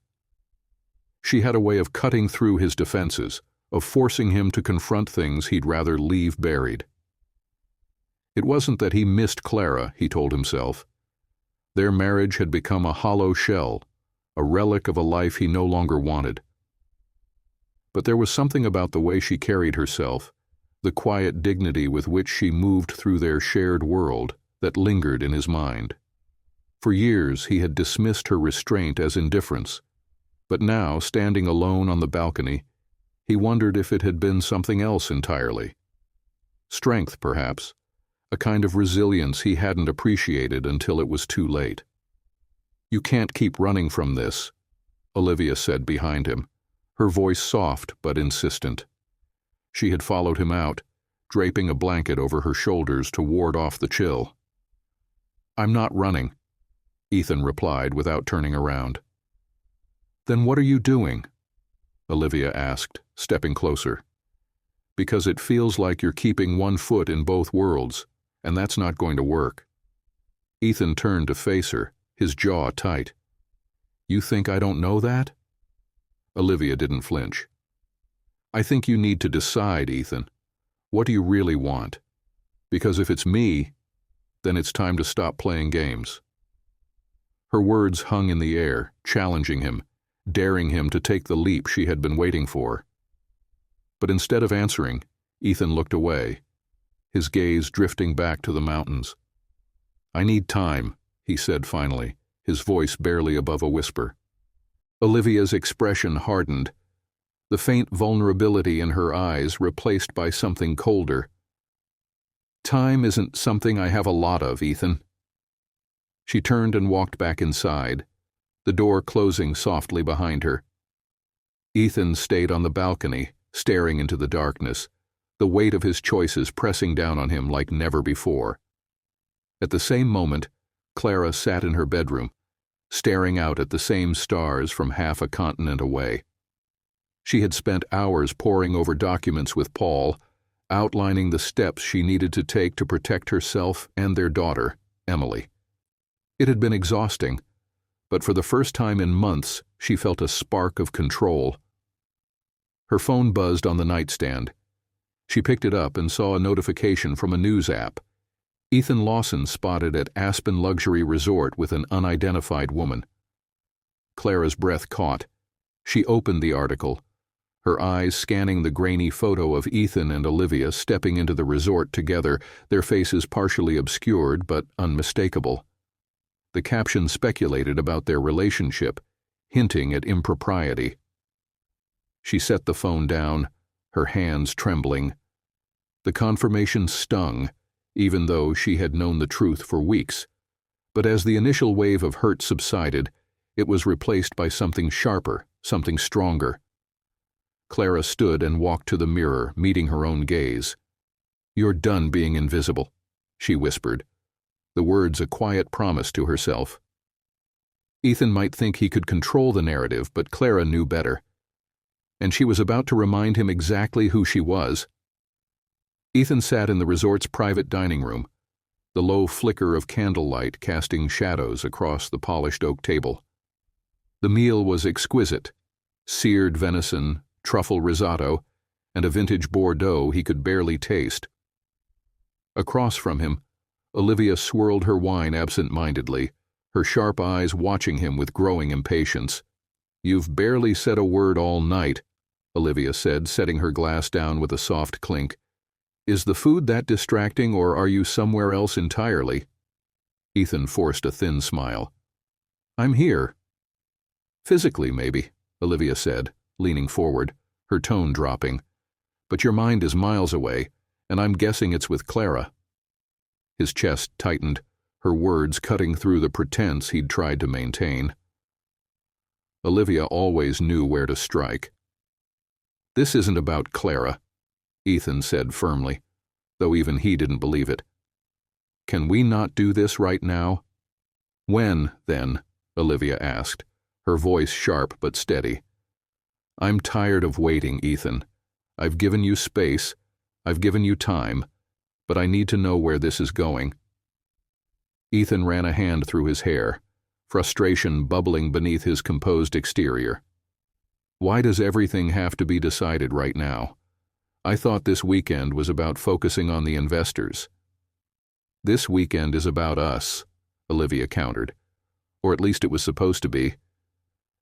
She had a way of cutting through his defenses, of forcing him to confront things he'd rather leave buried. It wasn't that he missed Clara, he told himself. Their marriage had become a hollow shell, a relic of a life he no longer wanted. But there was something about the way she carried herself, the quiet dignity with which she moved through their shared world, that lingered in his mind. For years he had dismissed her restraint as indifference, but now, standing alone on the balcony, he wondered if it had been something else entirely. Strength, perhaps, a kind of resilience he hadn't appreciated until it was too late. "You can't keep running from this," Olivia said behind him, her voice soft but insistent. She had followed him out, draping a blanket over her shoulders to ward off the chill. "I'm not running," Ethan replied without turning around. "Then what are you doing?" Olivia asked, stepping closer. "Because it feels like you're keeping one foot in both worlds, and that's not going to work." Ethan turned to face her, his jaw tight. "You think I don't know that?" Olivia didn't flinch. "I think you need to decide, Ethan. What do you really want? Because if it's me, then it's time to stop playing games." Her words hung in the air, challenging him, daring him to take the leap she had been waiting for. But instead of answering, Ethan looked away, his gaze drifting back to the mountains. "I need time," he said finally, his voice barely above a whisper. Olivia's expression hardened, the faint vulnerability in her eyes replaced by something colder. "Time isn't something I have a lot of, Ethan." She turned and walked back inside, the door closing softly behind her. Ethan stayed on the balcony, staring into the darkness, the weight of his choices pressing down on him like never before. At the same moment, Clara sat in her bedroom, staring out at the same stars from half a continent away. She had spent hours poring over documents with Paul, outlining the steps she needed to take to protect herself and their daughter, Emily. It had been exhausting, but for the first time in months, she felt a spark of control. Her phone buzzed on the nightstand. She picked it up and saw a notification from a news app. Ethan Lawson spotted at Aspen Luxury Resort with an unidentified woman. Clara's breath caught. She opened the article, her eyes scanning the grainy photo of Ethan and Olivia stepping into the resort together, their faces partially obscured but unmistakable. The caption speculated about their relationship, hinting at impropriety. She set the phone down, her hands trembling. The confirmation stung, even though she had known the truth for weeks. But as the initial wave of hurt subsided, it was replaced by something sharper, something stronger. Clara stood and walked to the mirror, meeting her own gaze. "You're done being invisible," she whispered, the words a quiet promise to herself. Ethan might think he could control the narrative, but Clara knew better. And she was about to remind him exactly who she was. Ethan sat in the resort's private dining room, the low flicker of candlelight casting shadows across the polished oak table. The meal was exquisite: seared venison, truffle risotto, and a vintage Bordeaux he could barely taste. Across from him, Olivia swirled her wine absent-mindedly, her sharp eyes watching him with growing impatience. "You've barely said a word all night," Olivia said, setting her glass down with a soft clink. "Is the food that distracting, or are you somewhere else entirely?" Ethan forced a thin smile. "I'm here." "Physically, maybe," Olivia said, leaning forward, her tone dropping. "But your mind is miles away, and I'm guessing it's with Clara." His chest tightened, her words cutting through the pretense he'd tried to maintain. Olivia always knew where to strike. "This isn't about Clara," Ethan said firmly, though even he didn't believe it. "Can we not do this right now?" "When, then?" Olivia asked, her voice sharp but steady. "I'm tired of waiting, Ethan. I've given you space, I've given you time, but I need to know where this is going." Ethan ran a hand through his hair, frustration bubbling beneath his composed exterior. "Why does everything have to be decided right now? I thought this weekend was about focusing on the investors." "This weekend is about us," Olivia countered. "Or at least it was supposed to be.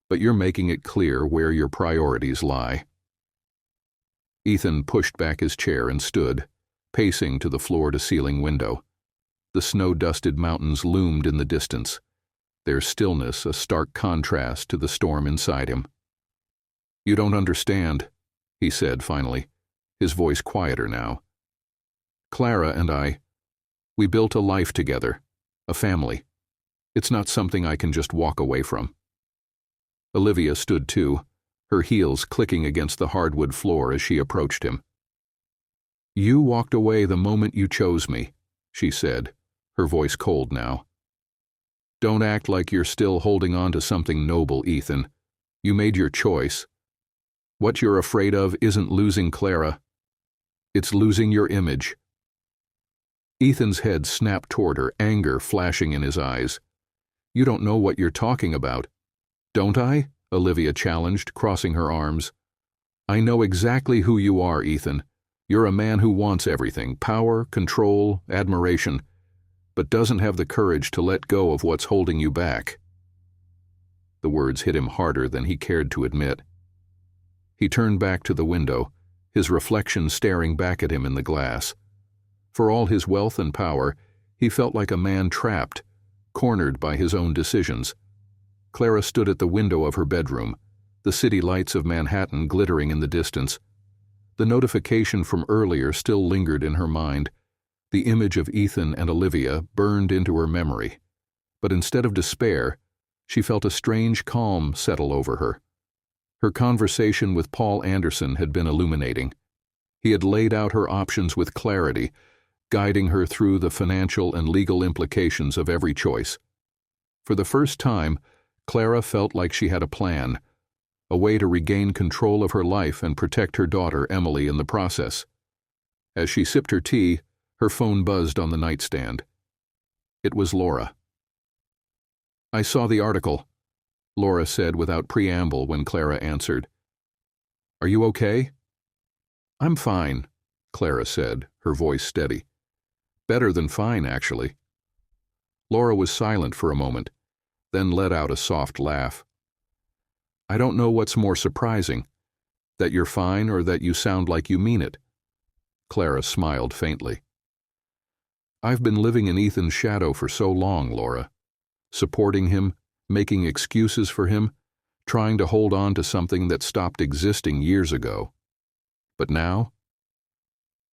But you're making it clear where your priorities lie." Ethan pushed back his chair and stood, pacing to the floor-to-ceiling window. The snow-dusted mountains loomed in the distance, their stillness a stark contrast to the storm inside him. "You don't understand," he said finally, his voice quieter now. "Clara and we built a life together, a family. It's not something I can just walk away from." Olivia stood too, her heels clicking against the hardwood floor as she approached him. "You walked away the moment you chose me," she said, her voice cold now. "Don't act like you're still holding on to something noble, Ethan. You made your choice. What you're afraid of isn't losing Clara. It's losing your image." Ethan's head snapped toward her, anger flashing in his eyes. "You don't know what you're talking about." "Don't I?" Olivia challenged, crossing her arms. "I know exactly who you are, Ethan. You're a man who wants everything: power, control, admiration, but doesn't have the courage to let go of what's holding you back." The words hit him harder than he cared to admit. He turned back to the window, his reflection staring back at him in the glass. For all his wealth and power, he felt like a man trapped, cornered by his own decisions. Clara stood at the window of her bedroom, the city lights of Manhattan glittering in the distance. The notification from earlier still lingered in her mind. The image of Ethan and Olivia burned into her memory. But instead of despair, she felt a strange calm settle over her. Her conversation with Paul Anderson had been illuminating. He had laid out her options with clarity, guiding her through the financial and legal implications of every choice. For the first time, Clara felt like she had a plan, a way to regain control of her life and protect her daughter, Emily, in the process. As she sipped her tea, her phone buzzed on the nightstand. It was Laura. "I saw the article," Laura said without preamble when Clara answered. "Are you okay?" "I'm fine," Clara said, her voice steady. "Better than fine, actually." Laura was silent for a moment, then let out a soft laugh. "I don't know what's more surprising, that you're fine or that you sound like you mean it." Clara smiled faintly. "I've been living in Ethan's shadow for so long, Laura. Supporting him, making excuses for him, trying to hold on to something that stopped existing years ago. But now,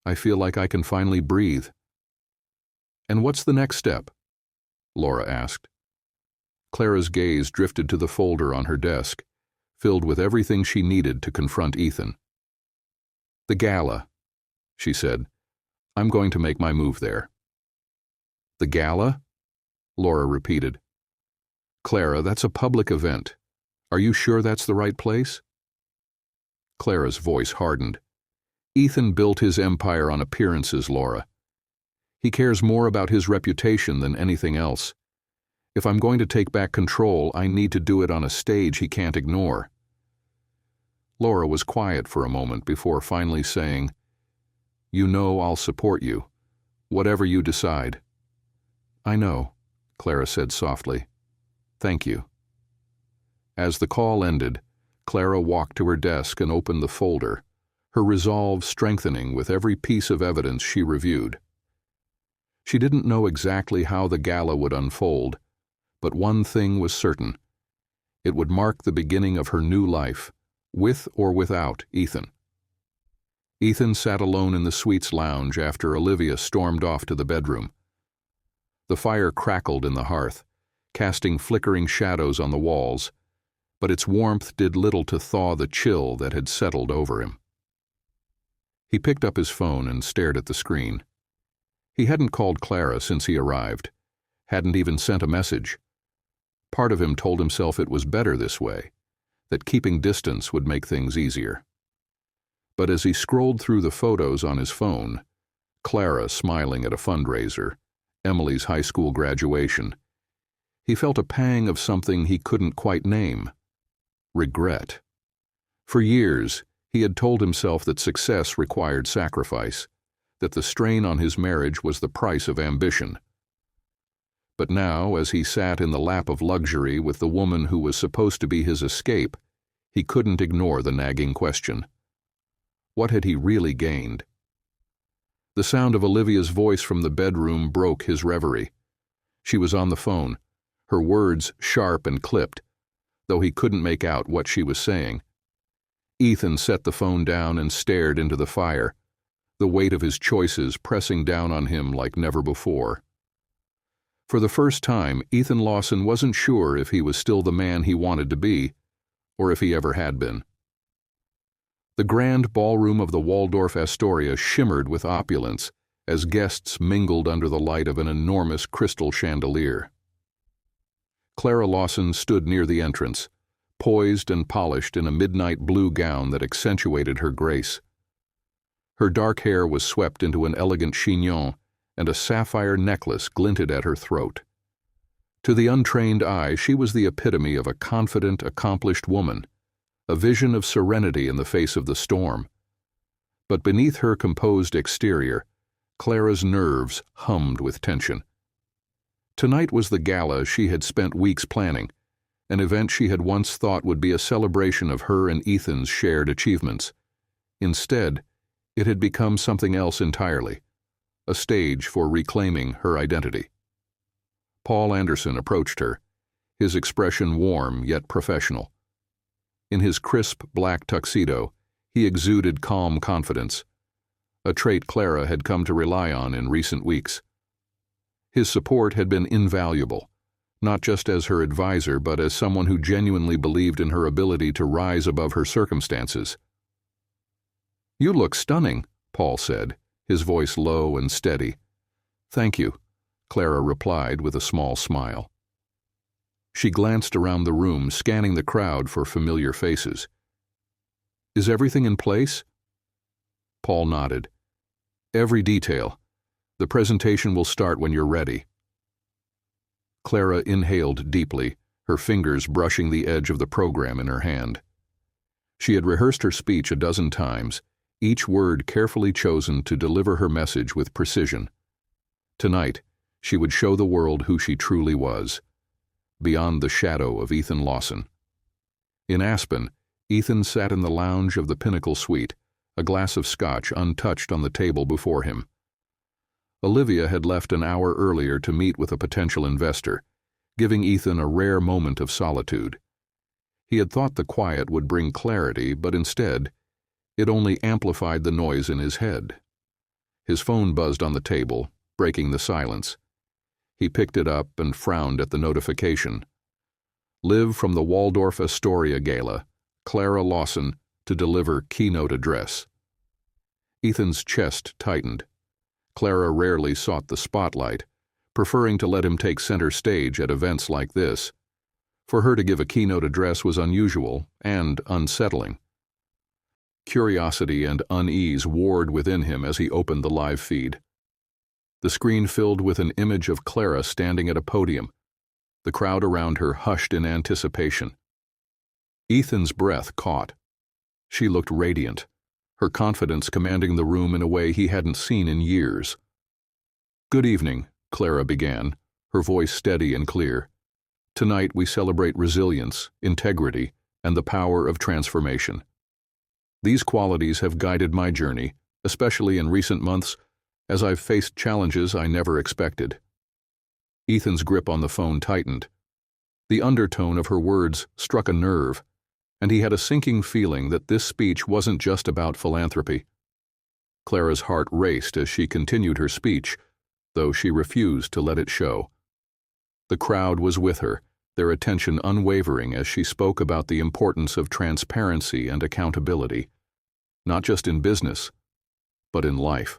I feel like I can finally breathe." "And what's the next step?" Laura asked. Clara's gaze drifted to the folder on her desk, filled with everything she needed to confront Ethan. "The gala," she said. "I'm going to make my move there." "The gala?" Laura repeated. "Clara, that's a public event. Are you sure that's the right place?" Clara's voice hardened. "Ethan built his empire on appearances, Laura. He cares more about his reputation than anything else. If I'm going to take back control, I need to do it on a stage he can't ignore." Laura was quiet for a moment before finally saying, "You know I'll support you, whatever you decide." "I know," Clara said softly. "Thank you." As the call ended, Clara walked to her desk and opened the folder, her resolve strengthening with every piece of evidence she reviewed. She didn't know exactly how the gala would unfold, but one thing was certain. It would mark the beginning of her new life, with or without Ethan. Ethan sat alone in the suite's lounge after Olivia stormed off to the bedroom. The fire crackled in the hearth, casting flickering shadows on the walls, but its warmth did little to thaw the chill that had settled over him. He picked up his phone and stared at the screen. He hadn't called Clara since he arrived, hadn't even sent a message. Part of him told himself it was better this way, that keeping distance would make things easier. But as he scrolled through the photos on his phone, Clara smiling at a fundraiser, Emily's high school graduation, he felt a pang of something he couldn't quite name: regret. For years, he had told himself that success required sacrifice, that the strain on his marriage was the price of ambition. But now, as he sat in the lap of luxury with the woman who was supposed to be his escape, he couldn't ignore the nagging question. What had he really gained? The sound of Olivia's voice from the bedroom broke his reverie. She was on the phone, her words sharp and clipped, though he couldn't make out what she was saying. Ethan set the phone down and stared into the fire, the weight of his choices pressing down on him like never before. For the first time, Ethan Lawson wasn't sure if he was still the man he wanted to be, or if he ever had been. The grand ballroom of the Waldorf Astoria shimmered with opulence as guests mingled under the light of an enormous crystal chandelier. Clara Lawson stood near the entrance, poised and polished in a midnight blue gown that accentuated her grace. Her dark hair was swept into an elegant chignon, and a sapphire necklace glinted at her throat. To the untrained eye, she was the epitome of a confident, accomplished woman, a vision of serenity in the face of the storm. But beneath her composed exterior, Clara's nerves hummed with tension. Tonight was the gala she had spent weeks planning, an event she had once thought would be a celebration of her and Ethan's shared achievements. Instead, it had become something else entirely, a stage for reclaiming her identity. Paul Anderson approached her, his expression warm yet professional. In his crisp black tuxedo, he exuded calm confidence, a trait Clara had come to rely on in recent weeks. His support had been invaluable, not just as her advisor but as someone who genuinely believed in her ability to rise above her circumstances. "You look stunning," Paul said, his voice low and steady. "Thank you," Clara replied with a small smile. She glanced around the room, scanning the crowd for familiar faces. "Is everything in place?" Paul nodded. "Every detail. The presentation will start when you're ready." Clara inhaled deeply, her fingers brushing the edge of the program in her hand. She had rehearsed her speech a dozen times, each word carefully chosen to deliver her message with precision. Tonight, she would show the world who she truly was, beyond the shadow of Ethan Lawson. In Aspen, Ethan sat in the lounge of the Pinnacle Suite, a glass of scotch untouched on the table before him. Olivia had left an hour earlier to meet with a potential investor, giving Ethan a rare moment of solitude. He had thought the quiet would bring clarity, but instead, it only amplified the noise in his head. His phone buzzed on the table, breaking the silence. He picked it up and frowned at the notification. Live from the Waldorf Astoria Gala, Clara Lawson to deliver keynote address. Ethan's chest tightened. Clara rarely sought the spotlight, preferring to let him take center stage at events like this. For her to give a keynote address was unusual and unsettling. Curiosity and unease warred within him as he opened the live feed. The screen filled with an image of Clara standing at a podium. The crowd around her hushed in anticipation. Ethan's breath caught. She looked radiant, her confidence commanding the room in a way he hadn't seen in years. "Good evening," Clara began, her voice steady and clear. "Tonight we celebrate resilience, integrity, and the power of transformation. These qualities have guided my journey, especially in recent months, as I've faced challenges I never expected." Ethan's grip on the phone tightened. The undertone of her words struck a nerve, and he had a sinking feeling that this speech wasn't just about philanthropy. Clara's heart raced as she continued her speech, though she refused to let it show. The crowd was with her, their attention unwavering as she spoke about the importance of transparency and accountability, not just in business, but in life.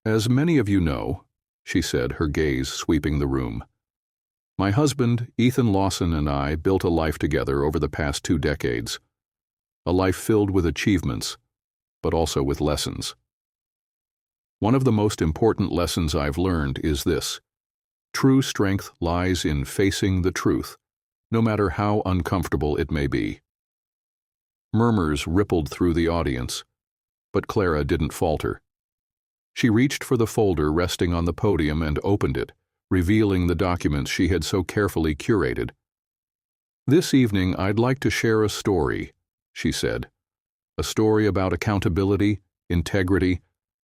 "As many of you know," she said, her gaze sweeping the room, "my husband, Ethan Lawson, and I built a life together over the past 2 decades. A life filled with achievements, but also with lessons. One of the most important lessons I've learned is this: true strength lies in facing the truth, no matter how uncomfortable it may be." Murmurs rippled through the audience, but Clara didn't falter. She reached for the folder resting on the podium and opened it, revealing the documents she had so carefully curated. "This evening I'd like to share a story," she said. "A story about accountability, integrity,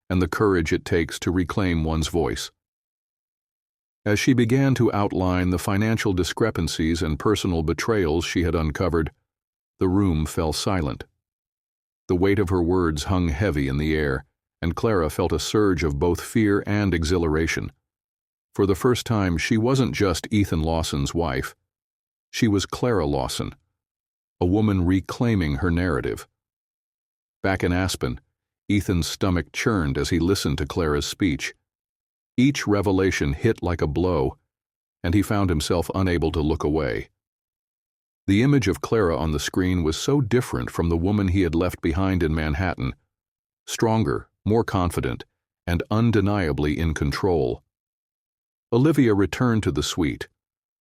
and the courage it takes to reclaim one's voice." As she began to outline the financial discrepancies and personal betrayals she had uncovered, the room fell silent. The weight of her words hung heavy in the air, and Clara felt a surge of both fear and exhilaration. For the first time, she wasn't just Ethan Lawson's wife. She was Clara Lawson, a woman reclaiming her narrative. Back in Aspen, Ethan's stomach churned as he listened to Clara's speech. Each revelation hit like a blow, and he found himself unable to look away. The image of Clara on the screen was so different from the woman he had left behind in Manhattan, stronger, more confident, and undeniably in control. Olivia returned to the suite,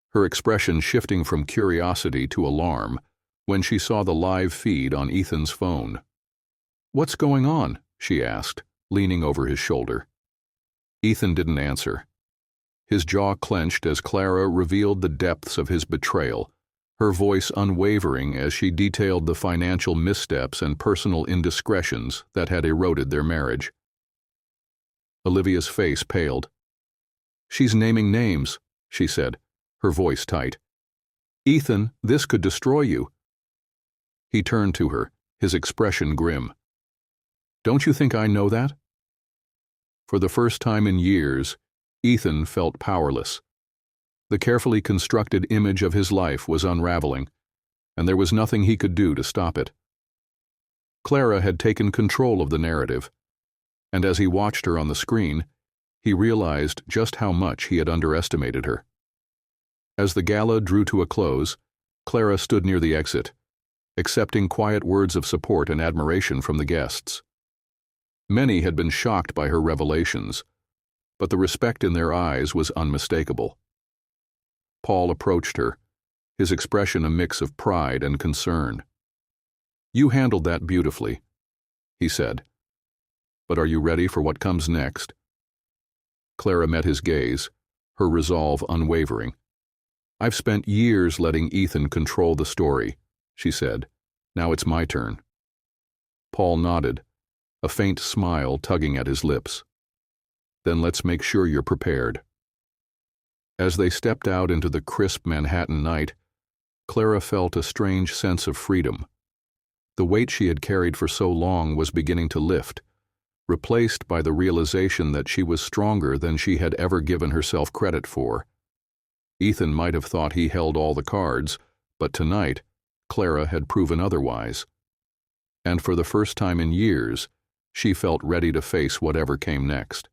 her expression shifting from curiosity to alarm when she saw the live feed on Ethan's phone. "What's going on?" she asked, leaning over his shoulder. Ethan didn't answer. His jaw clenched as Clara revealed the depths of his betrayal, her voice unwavering as she detailed the financial missteps and personal indiscretions that had eroded their marriage. Olivia's face paled. "She's naming names," she said, her voice tight. "Ethan, this could destroy you." He turned to her, his expression grim. "Don't you think I know that?" For the first time in years, Ethan felt powerless. The carefully constructed image of his life was unraveling, and there was nothing he could do to stop it. Clara had taken control of the narrative, and as he watched her on the screen, he realized just how much he had underestimated her. As the gala drew to a close, Clara stood near the exit, accepting quiet words of support and admiration from the guests. Many had been shocked by her revelations, but the respect in their eyes was unmistakable. Paul approached her, his expression a mix of pride and concern. "You handled that beautifully," he said. "But are you ready for what comes next?" Clara met his gaze, her resolve unwavering. "I've spent years letting Ethan control the story," she said. "Now it's my turn." Paul nodded, a faint smile tugging at his lips. "Then let's make sure you're prepared." As they stepped out into the crisp Manhattan night, Clara felt a strange sense of freedom. The weight she had carried for so long was beginning to lift, replaced by the realization that she was stronger than she had ever given herself credit for. Ethan might have thought he held all the cards, but tonight, Clara had proven otherwise. And for the first time in years, she felt ready to face whatever came next.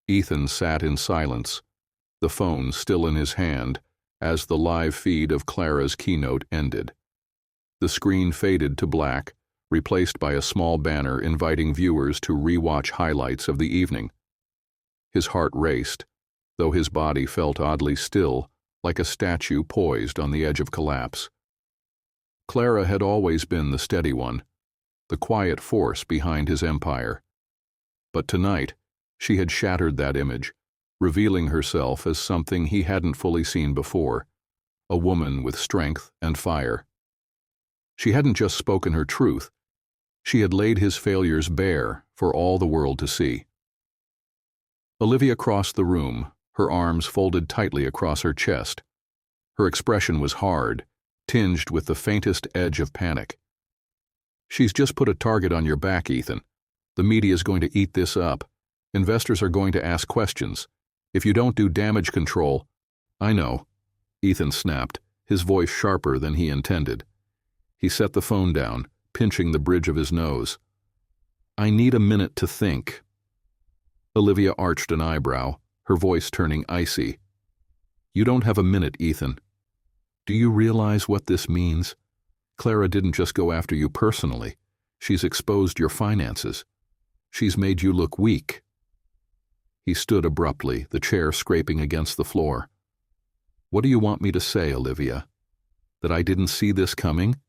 Ethan sat in silence, the phone still in his hand, as the live feed of Clara's keynote ended. The screen faded to black, replaced by a small banner inviting viewers to re-watch highlights of the evening. His heart raced, though his body felt oddly still, like a statue poised on the edge of collapse. Clara had always been the steady one, the quiet force behind his empire. But tonight, she had shattered that image, revealing herself as something he hadn't fully seen before, a woman with strength and fire. She hadn't just spoken her truth, she had laid his failures bare for all the world to see. Olivia crossed the room, her arms folded tightly across her chest. Her expression was hard, tinged with the faintest edge of panic. "She's just put a target on your back, Ethan. The media's going to eat this up. Investors are going to ask questions. If you don't do damage control—" "I know," Ethan snapped, his voice sharper than he intended. He set the phone down, pinching the bridge of his nose. "I need a minute to think." Olivia arched an eyebrow, her voice turning icy. "You don't have a minute, Ethan. Do you realize what this means? Clara didn't just go after you personally. She's exposed your finances. She's made you look weak." He stood abruptly, the chair scraping against the floor. "What do you want me to say, Olivia? That I didn't see this coming?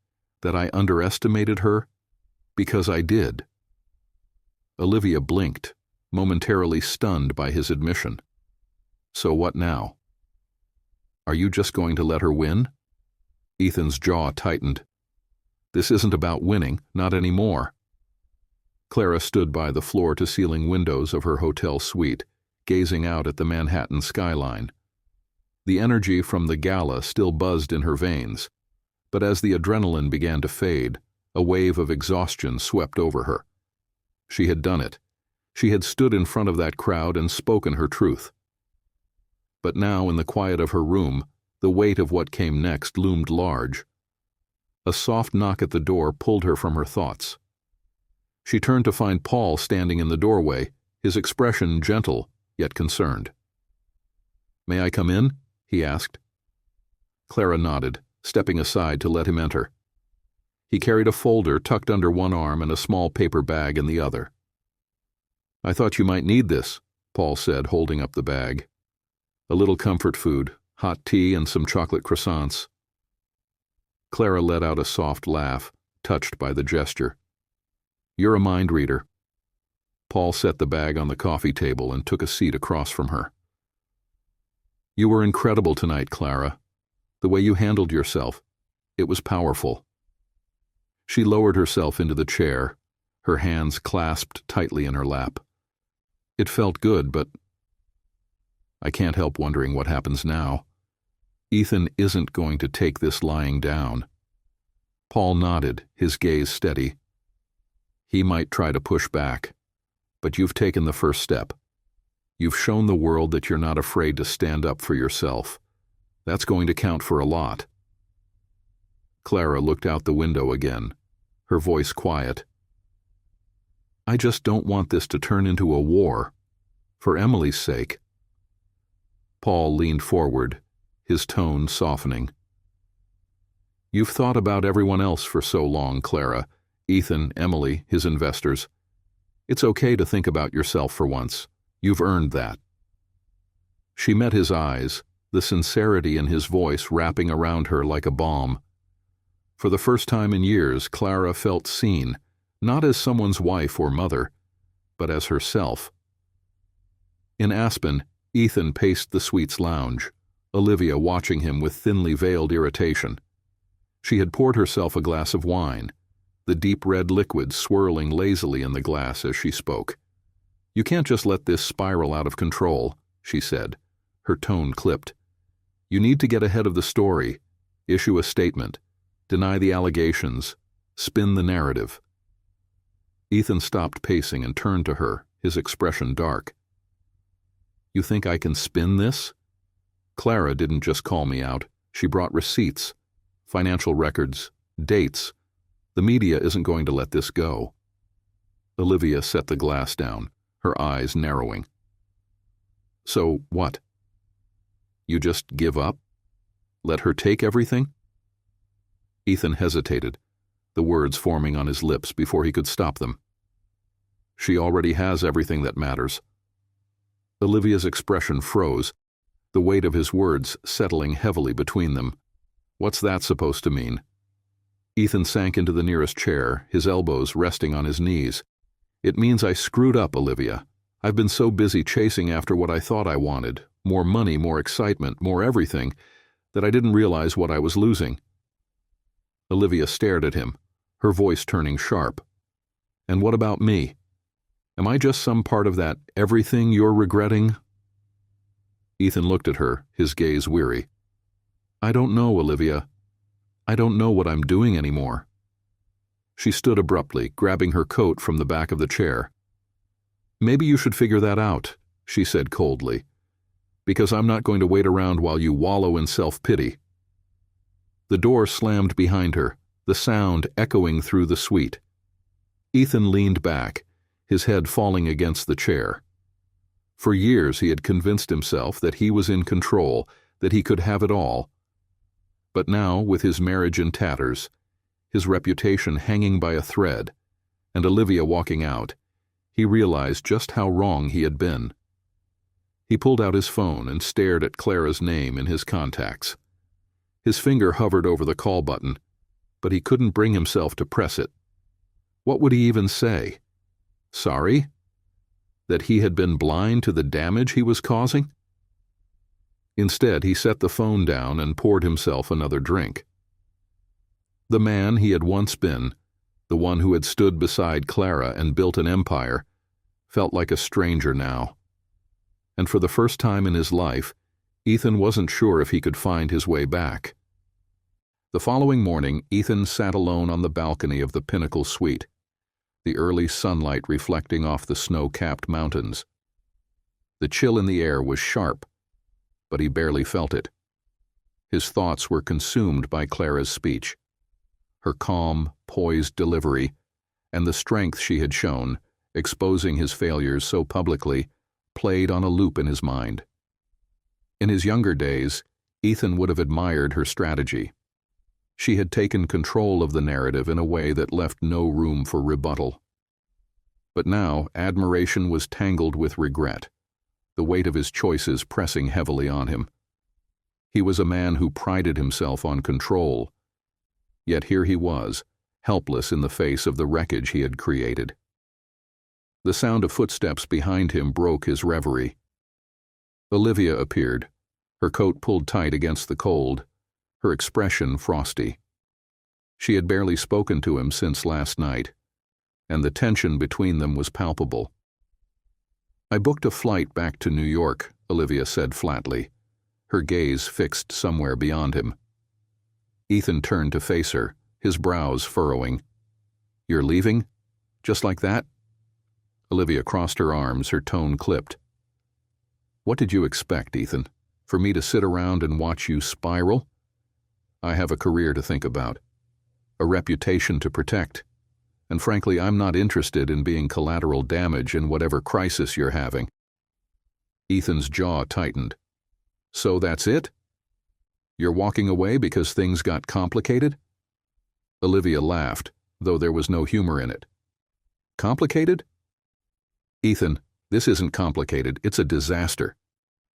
That I underestimated her? Because I did." Olivia blinked, momentarily stunned by his admission. "So what now? Are you just going to let her win?" Ethan's jaw tightened. "This isn't about winning, not anymore." Clara stood by the floor-to-ceiling windows of her hotel suite, gazing out at the Manhattan skyline. The energy from the gala still buzzed in her veins, but as the adrenaline began to fade, a wave of exhaustion swept over her. She had done it. She had stood in front of that crowd and spoken her truth. But now, in the quiet of her room, the weight of what came next loomed large. A soft knock at the door pulled her from her thoughts. She turned to find Paul standing in the doorway, his expression gentle, yet concerned. "May I come in?" he asked. Clara nodded, stepping aside to let him enter. He carried a folder tucked under one arm and a small paper bag in the other. "I thought you might need this," Paul said, holding up the bag. "A little comfort food, hot tea and some chocolate croissants." Clara let out a soft laugh, touched by the gesture. "You're a mind reader." Paul set the bag on the coffee table and took a seat across from her. "You were incredible tonight, Clara. The way you handled yourself, it was powerful." She lowered herself into the chair, her hands clasped tightly in her lap. It felt good, but I can't help wondering what happens now. Ethan isn't going to take this lying down. Paul nodded, his gaze steady. He might try to push back, but you've taken the first step. You've shown the world that you're not afraid to stand up for yourself. That's going to count for a lot. Clara looked out the window again, her voice quiet. "I just don't want this to turn into a war. For Emily's sake." Paul leaned forward, his tone softening. "You've thought about everyone else for so long, Clara. Ethan, Emily, his investors. It's okay to think about yourself for once. You've earned that." She met his eyes, the sincerity in his voice wrapping around her like a balm. For the first time in years, Clara felt seen, not as someone's wife or mother, but as herself. In Aspen, Ethan paced the suite's lounge, Olivia watching him with thinly veiled irritation. She had poured herself a glass of wine, the deep red liquid swirling lazily in the glass as she spoke. "You can't just let this spiral out of control," she said, her tone clipped. "You need to get ahead of the story, issue a statement, deny the allegations, spin the narrative." Ethan stopped pacing and turned to her, his expression dark. "You think I can spin this?" Clara didn't just call me out. She brought receipts, financial records, dates. The media isn't going to let this go. Olivia set the glass down, her eyes narrowing. "So what? You just give up? Let her take everything?" Ethan hesitated, the words forming on his lips before he could stop them. "She already has everything that matters." Olivia's expression froze, the weight of his words settling heavily between them. "What's that supposed to mean?" Ethan sank into the nearest chair, his elbows resting on his knees. "It means I screwed up, Olivia. I've been so busy chasing after what I thought I wanted, more money, more excitement, more everything, that I didn't realize what I was losing." Olivia stared at him, her voice turning sharp. "And what about me? Am I just some part of that everything you're regretting?" Ethan looked at her, his gaze weary. "I don't know, Olivia. I don't know what I'm doing anymore." She stood abruptly, grabbing her coat from the back of the chair. "Maybe you should figure that out," she said coldly, "because I'm not going to wait around while you wallow in self-pity." The door slammed behind her, the sound echoing through the suite. Ethan leaned back, his head falling against the chair. For years he had convinced himself that he was in control, that he could have it all. But now, with his marriage in tatters, his reputation hanging by a thread, and Olivia walking out, he realized just how wrong he had been. He pulled out his phone and stared at Clara's name in his contacts. His finger hovered over the call button, but he couldn't bring himself to press it. What would he even say? Sorry? That he had been blind to the damage he was causing? Instead, he set the phone down and poured himself another drink. The man he had once been, the one who had stood beside Clara and built an empire, felt like a stranger now. And for the first time in his life, Ethan wasn't sure if he could find his way back. The following morning, Ethan sat alone on the balcony of the Pinnacle Suite, the early sunlight reflecting off the snow-capped mountains. The chill in the air was sharp, but he barely felt it. His thoughts were consumed by Clara's speech, her calm, poised delivery, and the strength she had shown, exposing his failures so publicly, played on a loop in his mind. In his younger days, Ethan would have admired her strategy. She had taken control of the narrative in a way that left no room for rebuttal. But now, admiration was tangled with regret, the weight of his choices pressing heavily on him. He was a man who prided himself on control, yet here he was, helpless in the face of the wreckage he had created. The sound of footsteps behind him broke his reverie. Olivia appeared, her coat pulled tight against the cold, her expression frosty. She had barely spoken to him since last night, and the tension between them was palpable. "I booked a flight back to New York," Olivia said flatly, her gaze fixed somewhere beyond him. Ethan turned to face her, his brows furrowing. "You're leaving? Just like that?" Olivia crossed her arms, her tone clipped. "What did you expect, Ethan? For me to sit around and watch you spiral? I have a career to think about, a reputation to protect, and frankly, I'm not interested in being collateral damage in whatever crisis you're having." Ethan's jaw tightened. "So that's it? You're walking away because things got complicated?" Olivia laughed, though there was no humor in it. "Complicated? Ethan, this isn't complicated, it's a disaster.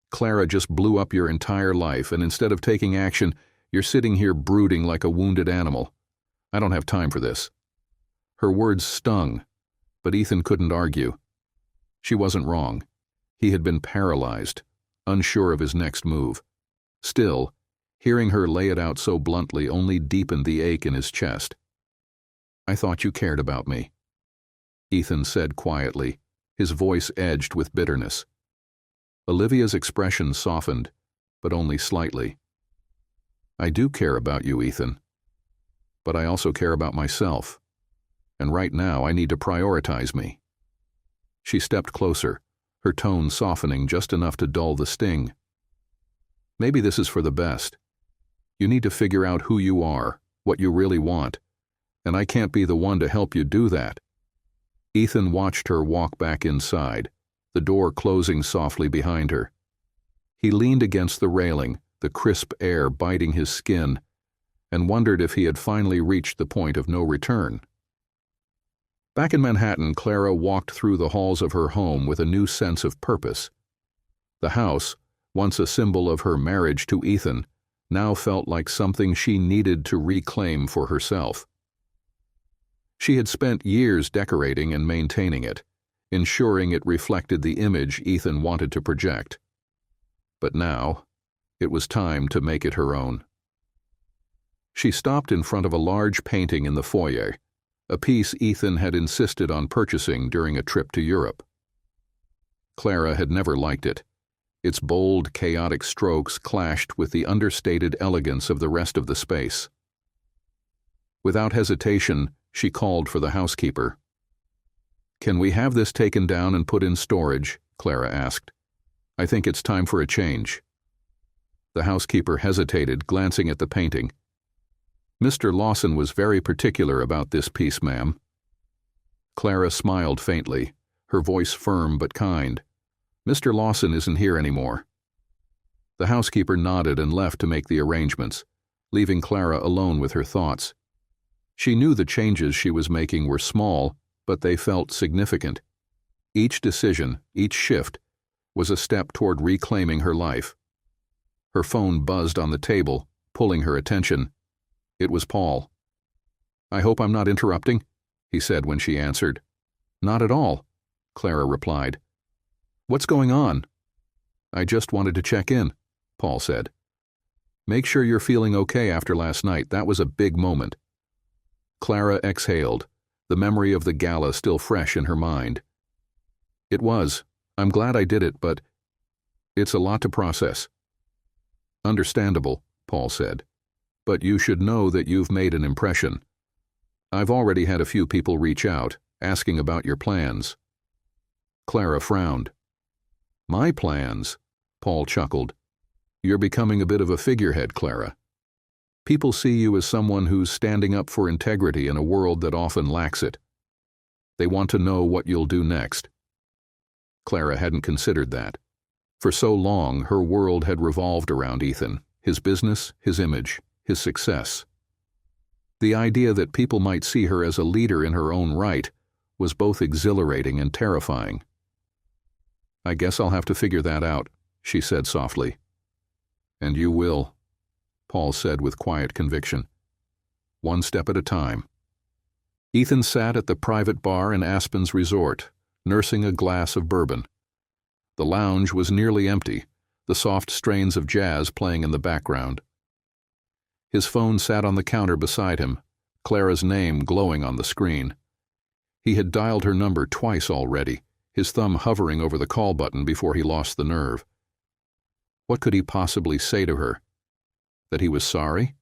Clara just blew up your entire life, and instead of taking action, you're sitting here brooding like a wounded animal. I don't have time for this." Her words stung, but Ethan couldn't argue. She wasn't wrong. He had been paralyzed, unsure of his next move. Still, hearing her lay it out so bluntly only deepened the ache in his chest. "I thought you cared about me," Ethan said quietly, his voice edged with bitterness. Olivia's expression softened, but only slightly. "I do care about you, Ethan. But I also care about myself. And right now I need to prioritize me." She stepped closer, her tone softening just enough to dull the sting. "Maybe this is for the best. You need to figure out who you are, what you really want, and I can't be the one to help you do that." Ethan watched her walk back inside, the door closing softly behind her. He leaned against the railing, the crisp air biting his skin, and wondered if he had finally reached the point of no return. Back in Manhattan, Clara walked through the halls of her home with a new sense of purpose. The house, once a symbol of her marriage to Ethan, now felt like something she needed to reclaim for herself. She had spent years decorating and maintaining it, ensuring it reflected the image Ethan wanted to project. But now, it was time to make it her own. She stopped in front of a large painting in the foyer, a piece Ethan had insisted on purchasing during a trip to Europe. Clara had never liked it. Its bold, chaotic strokes clashed with the understated elegance of the rest of the space. Without hesitation, she called for the housekeeper. "Can we have this taken down and put in storage?" Clara asked. "I think it's time for a change." The housekeeper hesitated, glancing at the painting. "Mr. Lawson was very particular about this piece, ma'am." Clara smiled faintly, her voice firm but kind. "Mr. Lawson isn't here anymore." The housekeeper nodded and left to make the arrangements, leaving Clara alone with her thoughts. She knew the changes she was making were small, but they felt significant. Each decision, each shift, was a step toward reclaiming her life. Her phone buzzed on the table, pulling her attention. It was Paul. "I hope I'm not interrupting," he said when she answered. "Not at all," Clara replied. "What's going on?" "I just wanted to check in," Paul said. "Make sure you're feeling okay after last night. That was a big moment." Clara exhaled, the memory of the gala still fresh in her mind. "It was. I'm glad I did it, but it's a lot to process." "Understandable," Paul said. "But you should know that you've made an impression. I've already had a few people reach out, asking about your plans." Clara frowned. "My plans?" Paul chuckled. "You're becoming a bit of a figurehead, Clara. People see you as someone who's standing up for integrity in a world that often lacks it. They want to know what you'll do next." Clara hadn't considered that. For so long, her world had revolved around Ethan, his business, his image, his success. The idea that people might see her as a leader in her own right was both exhilarating and terrifying. "I guess I'll have to figure that out," she said softly. "And you will," Paul said with quiet conviction. "One step at a time." Ethan sat at the private bar in Aspen's resort, nursing a glass of bourbon. The lounge was nearly empty, the soft strains of jazz playing in the background. His phone sat on the counter beside him, Clara's name glowing on the screen. He had dialed her number twice already, his thumb hovering over the call button before he lost the nerve. What could he possibly say to her? That he was sorry?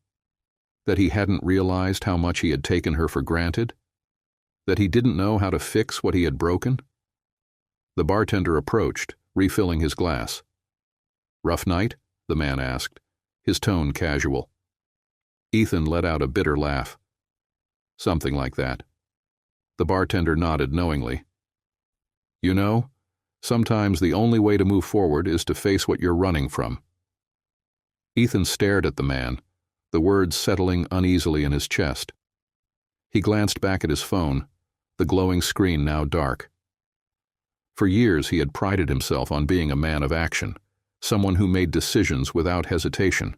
That he hadn't realized how much he had taken her for granted? That he didn't know how to fix what he had broken? The bartender approached, refilling his glass. "Rough night?" the man asked, his tone casual. Ethan let out a bitter laugh. "Something like that." The bartender nodded knowingly. "You know, sometimes the only way to move forward is to face what you're running from." Ethan stared at the man, the words settling uneasily in his chest. He glanced back at his phone, the glowing screen now dark. For years he had prided himself on being a man of action, someone who made decisions without hesitation.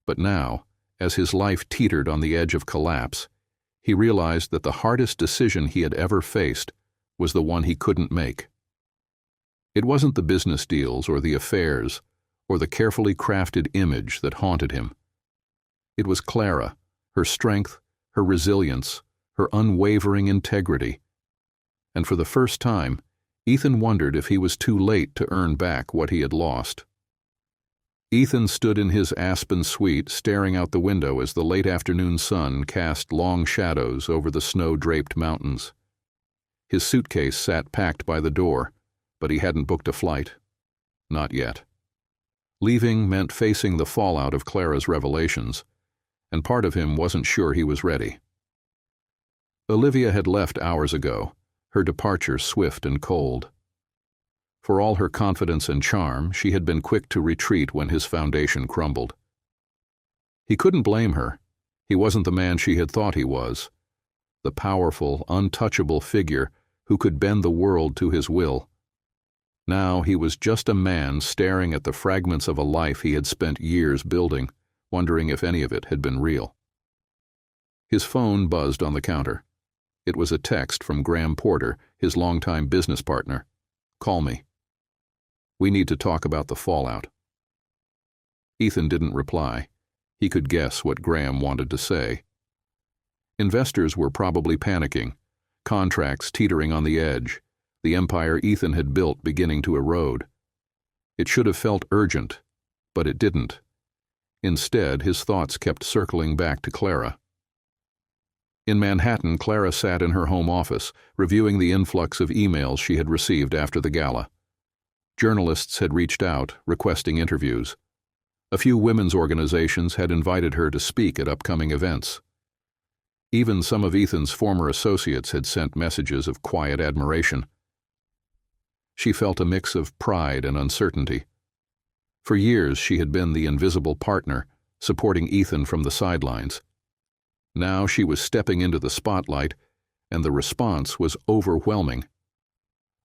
But now, as his life teetered on the edge of collapse, he realized that the hardest decision he had ever faced was the one he couldn't make. It wasn't the business deals or the affairs or the carefully crafted image that haunted him. It was Clara, her strength, her resilience, her unwavering integrity. And for the first time, Ethan wondered if he was too late to earn back what he had lost. Ethan stood in his aspen suite staring out the window as the late afternoon sun cast long shadows over the snow-draped mountains. His suitcase sat packed by the door, but he hadn't booked a flight. Not yet. Leaving meant facing the fallout of Clara's revelations, and part of him wasn't sure he was ready. Olivia had left hours ago, her departure swift and cold. For all her confidence and charm, she had been quick to retreat when his foundation crumbled. He couldn't blame her. He wasn't the man she had thought he was, the powerful, untouchable figure who could bend the world to his will. Now he was just a man staring at the fragments of a life he had spent years building, wondering if any of it had been real. His phone buzzed on the counter. It was a text from Graham Porter, his longtime business partner. "Call me. We need to talk about the fallout." Ethan didn't reply. He could guess what Graham wanted to say. Investors were probably panicking, contracts teetering on the edge, the empire Ethan had built beginning to erode. It should have felt urgent, but it didn't. Instead, his thoughts kept circling back to Clara. In Manhattan, Clara sat in her home office, reviewing the influx of emails she had received after the gala. Journalists had reached out, requesting interviews. A few women's organizations had invited her to speak at upcoming events. Even some of Ethan's former associates had sent messages of quiet admiration. She felt a mix of pride and uncertainty. For years she had been the invisible partner, supporting Ethan from the sidelines. Now she was stepping into the spotlight, and the response was overwhelming.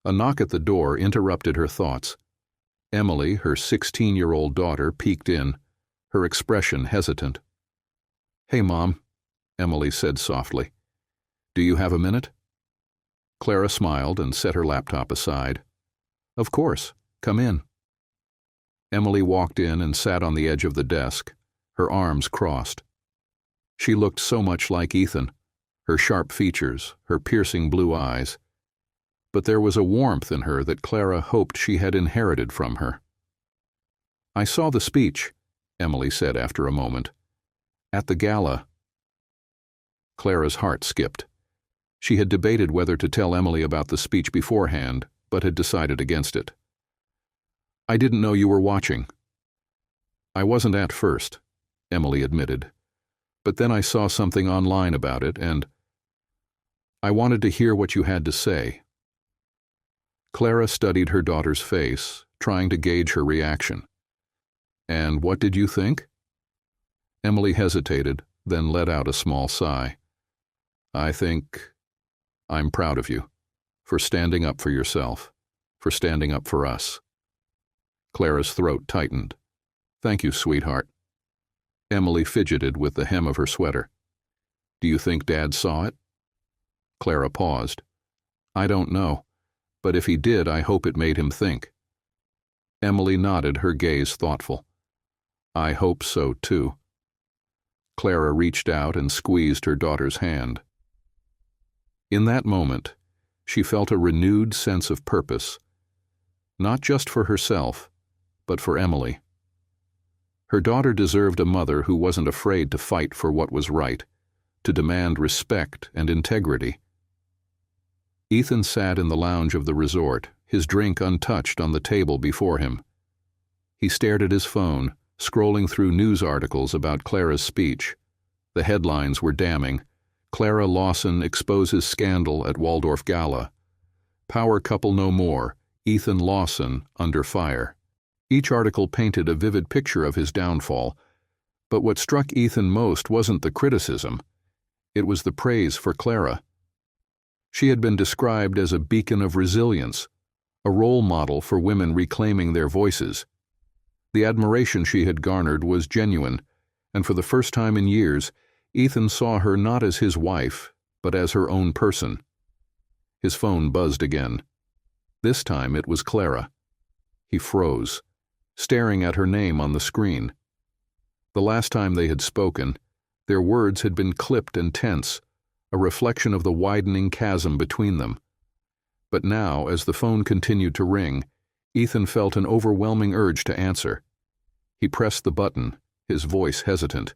A knock at the door interrupted her thoughts. Emily, her 16-year-old daughter, peeked in, her expression hesitant. "Hey, Mom," Emily said softly. "Do you have a minute?" Clara smiled and set her laptop aside. "Of course. Come in." Emily walked in and sat on the edge of the desk, her arms crossed. She looked so much like Ethan, her sharp features, her piercing blue eyes. But there was a warmth in her that Clara hoped she had inherited from her. "I saw the speech," Emily said after a moment. "At the gala." Clara's heart skipped. She had debated whether to tell Emily about the speech beforehand, but had decided against it. "I didn't know you were watching." "I wasn't at first," Emily admitted. "But then I saw something online about it, and I wanted to hear what you had to say." Clara studied her daughter's face, trying to gauge her reaction. "And what did you think?" Emily hesitated, then let out a small sigh. I'm proud of you, for standing up for yourself, for standing up for us." Clara's throat tightened. "Thank you, sweetheart." Emily fidgeted with the hem of her sweater. "Do you think Dad saw it?" Clara paused. "I don't know, but if he did, I hope it made him think." Emily nodded, her gaze thoughtful. I hope so, too. Clara reached out and squeezed her daughter's hand. In that moment, she felt a renewed sense of purpose, not just for herself, but for Emily. Her daughter deserved a mother who wasn't afraid to fight for what was right, to demand respect and integrity. Ethan sat in the lounge of the resort, his drink untouched on the table before him. He stared at his phone, scrolling through news articles about Clara's speech. The headlines were damning. Clara Lawson exposes scandal at Waldorf Gala. Power couple no more, Ethan Lawson under fire. Each article painted a vivid picture of his downfall, but what struck Ethan most wasn't the criticism. It was the praise for Clara. She had been described as a beacon of resilience, a role model for women reclaiming their voices. The admiration she had garnered was genuine, and for the first time in years, Ethan saw her not as his wife, but as her own person. His phone buzzed again. This time it was Clara. He froze, staring at her name on the screen. The last time they had spoken, their words had been clipped and tense, a reflection of the widening chasm between them. But now, as the phone continued to ring, Ethan felt an overwhelming urge to answer. He pressed the button, his voice hesitant.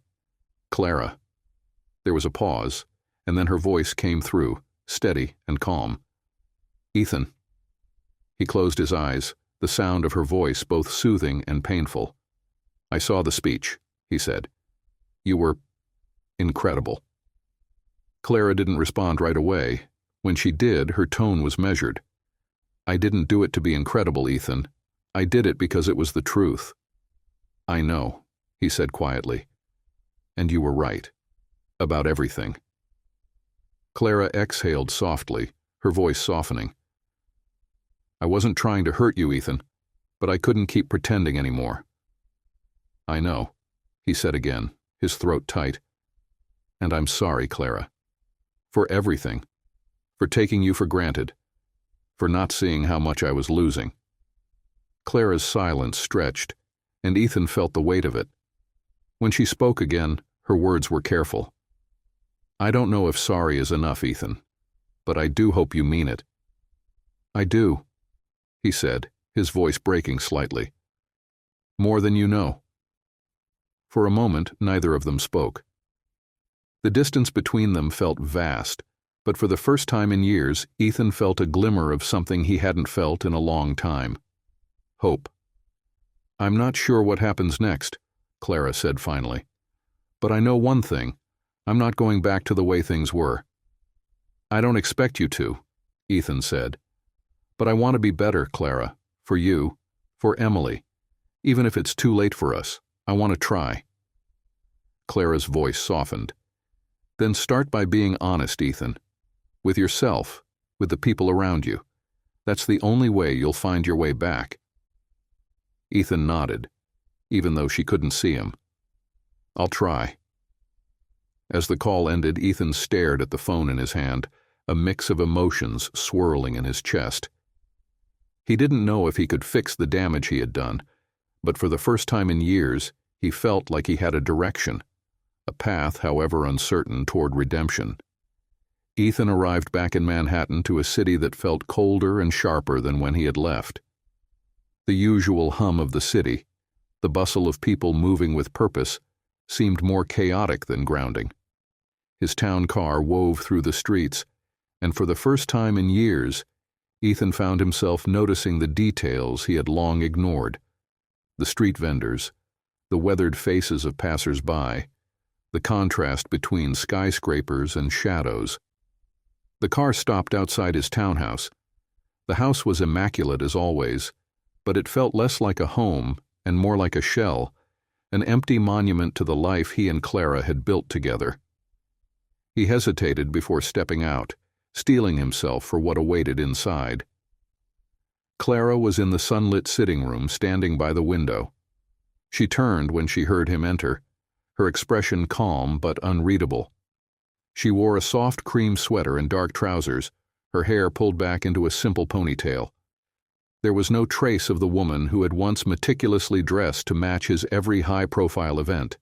Clara. There was a pause, and then her voice came through, steady and calm. Ethan. He closed his eyes, the sound of her voice both soothing and painful. I saw the speech, he said. You were incredible. Clara didn't respond right away. When she did, her tone was measured. I didn't do it to be incredible, Ethan. I did it because it was the truth. I know, he said quietly. And you were right. About everything. Clara exhaled softly, her voice softening. I wasn't trying to hurt you, Ethan, but I couldn't keep pretending anymore. I know, he said again, his throat tight. And I'm sorry, Clara. For everything. For taking you for granted. For not seeing how much I was losing. Clara's silence stretched, and Ethan felt the weight of it. When she spoke again, her words were careful. I don't know if sorry is enough, Ethan, but I do hope you mean it. I do, he said, his voice breaking slightly. More than you know. For a moment, neither of them spoke. The distance between them felt vast, but for the first time in years, Ethan felt a glimmer of something he hadn't felt in a long time. Hope. I'm not sure what happens next, Clara said finally. But I know one thing. I'm not going back to the way things were. I don't expect you to, Ethan said. But I want to be better, Clara. For you. For Emily. Even if it's too late for us, I want to try. Clara's voice softened. Then start by being honest, Ethan. With yourself, with the people around you. That's the only way you'll find your way back. Ethan nodded, even though she couldn't see him. I'll try. As the call ended, Ethan stared at the phone in his hand, a mix of emotions swirling in his chest. He didn't know if he could fix the damage he had done, but for the first time in years, he felt like he had a direction, a path, however uncertain, toward redemption. Ethan arrived back in Manhattan to a city that felt colder and sharper than when he had left. The usual hum of the city, the bustle of people moving with purpose, seemed more chaotic than grounding. His town car wove through the streets, and for the first time in years, Ethan found himself noticing the details he had long ignored. The street vendors, the weathered faces of passers-by, the contrast between skyscrapers and shadows. The car stopped outside his townhouse. The house was immaculate as always, but it felt less like a home and more like a shell, an empty monument to the life he and Clara had built together. He hesitated before stepping out, steeling himself for what awaited inside. Clara was in the sunlit sitting room, standing by the window. She turned when she heard him enter, her expression calm but unreadable. She wore a soft cream sweater and dark trousers, her hair pulled back into a simple ponytail. There was no trace of the woman who had once meticulously dressed to match his every high-profile event.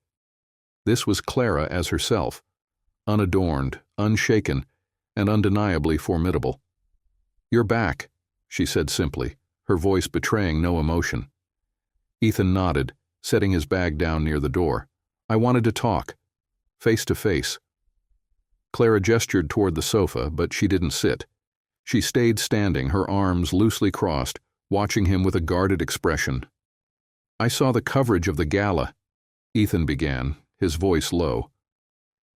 This was Clara as herself, unadorned, unshaken, and undeniably formidable. "You're back," she said simply, her voice betraying no emotion. Ethan nodded, setting his bag down near the door. "I wanted to talk. Face to face." Clara gestured toward the sofa, but she didn't sit. She stayed standing, her arms loosely crossed, watching him with a guarded expression. "I saw the coverage of the gala," Ethan began, his voice low.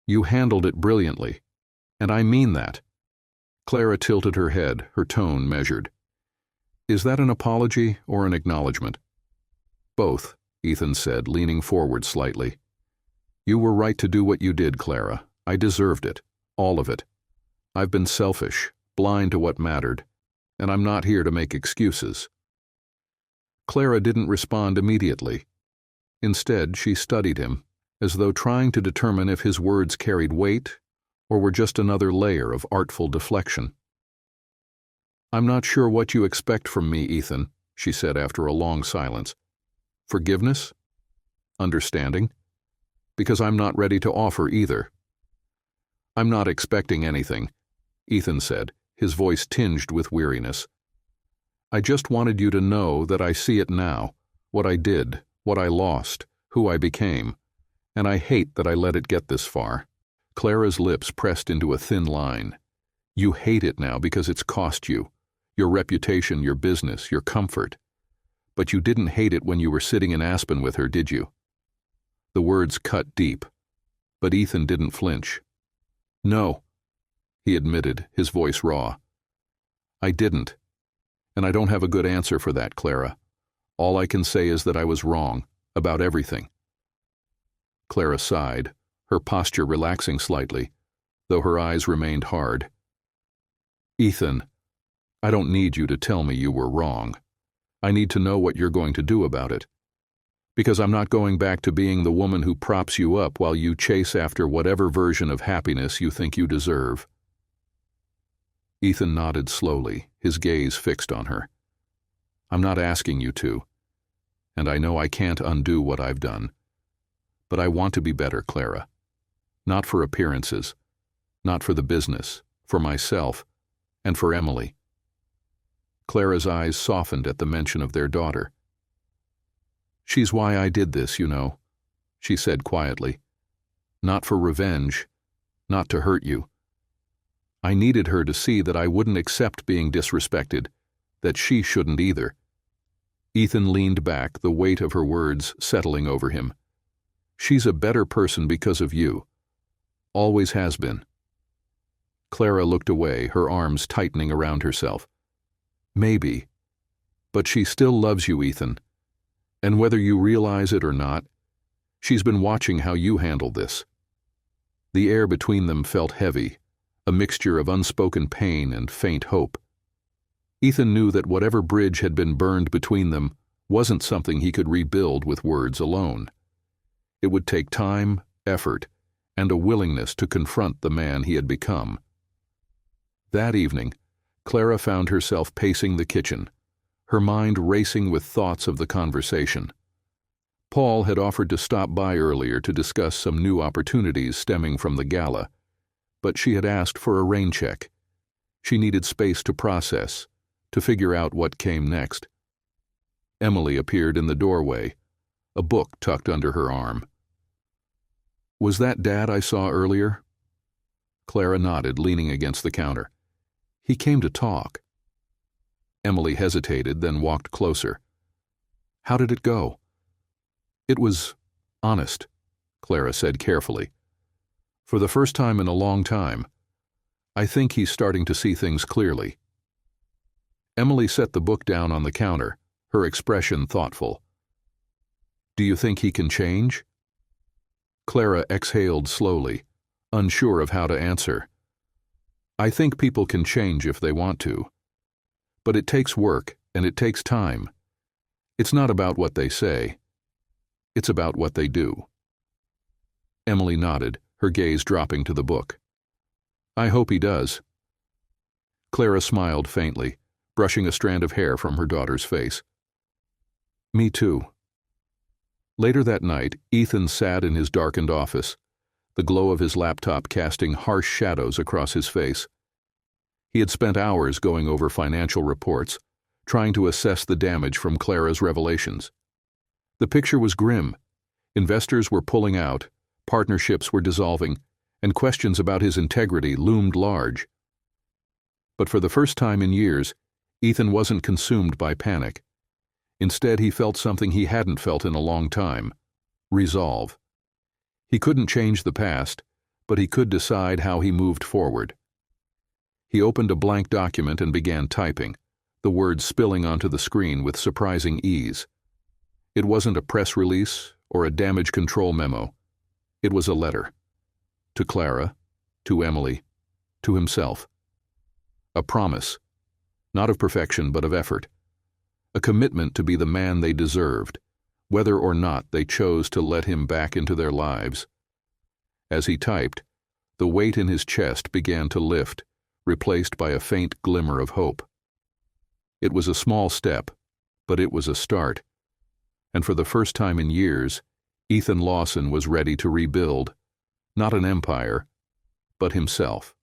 "You handled it brilliantly, and I mean that." Clara tilted her head, her tone measured. "Is that an apology or an acknowledgement?" "Both," Ethan said, leaning forward slightly. "You were right to do what you did, Clara. I deserved it, all of it. I've been selfish, blind to what mattered, and I'm not here to make excuses." Clara didn't respond immediately. Instead, she studied him, as though trying to determine if his words carried weight or were just another layer of artful deflection. "I'm not sure what you expect from me, Ethan," she said after a long silence. "Forgiveness? Understanding? Because I'm not ready to offer either." "I'm not expecting anything," Ethan said, his voice tinged with weariness. "I just wanted you to know that I see it now, what I did, what I lost, who I became, and I hate that I let it get this far." Clara's lips pressed into a thin line. "You hate it now because it's cost you, your reputation, your business, your comfort. But you didn't hate it when you were sitting in Aspen with her, did you?" The words cut deep, but Ethan didn't flinch. "No," he admitted, his voice raw. "I didn't. And I don't have a good answer for that, Clara. All I can say is that I was wrong, about everything." Clara sighed, her posture relaxing slightly, though her eyes remained hard. "Ethan, I don't need you to tell me you were wrong. I need to know what you're going to do about it. Because I'm not going back to being the woman who props you up while you chase after whatever version of happiness you think you deserve." Ethan nodded slowly, his gaze fixed on her. "I'm not asking you to, and I know I can't undo what I've done. But I want to be better, Clara. Not for appearances, not for the business, for myself, and for Emily." Clara's eyes softened at the mention of their daughter. "She's why I did this, you know," she said quietly. "Not for revenge, not to hurt you. I needed her to see that I wouldn't accept being disrespected, that she shouldn't either." Ethan leaned back, the weight of her words settling over him. "She's a better person because of you. Always has been." Clara looked away, her arms tightening around herself. "Maybe. But she still loves you, Ethan. And whether you realize it or not, she's been watching how you handle this." The air between them felt heavy, a mixture of unspoken pain and faint hope. Ethan knew that whatever bridge had been burned between them wasn't something he could rebuild with words alone. It would take time, effort, and a willingness to confront the man he had become. That evening, Clara found herself pacing the kitchen, her mind racing with thoughts of the conversation. Paul had offered to stop by earlier to discuss some new opportunities stemming from the gala, but she had asked for a rain check. She needed space to process, to figure out what came next. Emily appeared in the doorway, a book tucked under her arm. "Was that Dad I saw earlier?" Clara nodded, leaning against the counter. "He came to talk." Emily hesitated, then walked closer. "How did it go?" "It was honest," Clara said carefully. "For the first time in a long time. I think he's starting to see things clearly." Emily set the book down on the counter, her expression thoughtful. "Do you think he can change?" Clara exhaled slowly, unsure of how to answer. "I think people can change if they want to. But it takes work, and it takes time. It's not about what they say. It's about what they do." Emily nodded, her gaze dropping to the book. "I hope he does." Clara smiled faintly, brushing a strand of hair from her daughter's face. "Me too." Later that night, Ethan sat in his darkened office, the glow of his laptop casting harsh shadows across his face. He had spent hours going over financial reports, trying to assess the damage from Clara's revelations. The picture was grim. Investors were pulling out, partnerships were dissolving, and questions about his integrity loomed large. But for the first time in years, Ethan wasn't consumed by panic. Instead, he felt something he hadn't felt in a long time: resolve. He couldn't change the past, but he could decide how he moved forward. He opened a blank document and began typing, the words spilling onto the screen with surprising ease. It wasn't a press release or a damage control memo. It was a letter. To Clara, to Emily, to himself. A promise, not of perfection but of effort. A commitment to be the man they deserved, whether or not they chose to let him back into their lives. As he typed, the weight in his chest began to lift, replaced by a faint glimmer of hope. It was a small step, but it was a start. And for the first time in years, Ethan Lawson was ready to rebuild, not an empire, but himself.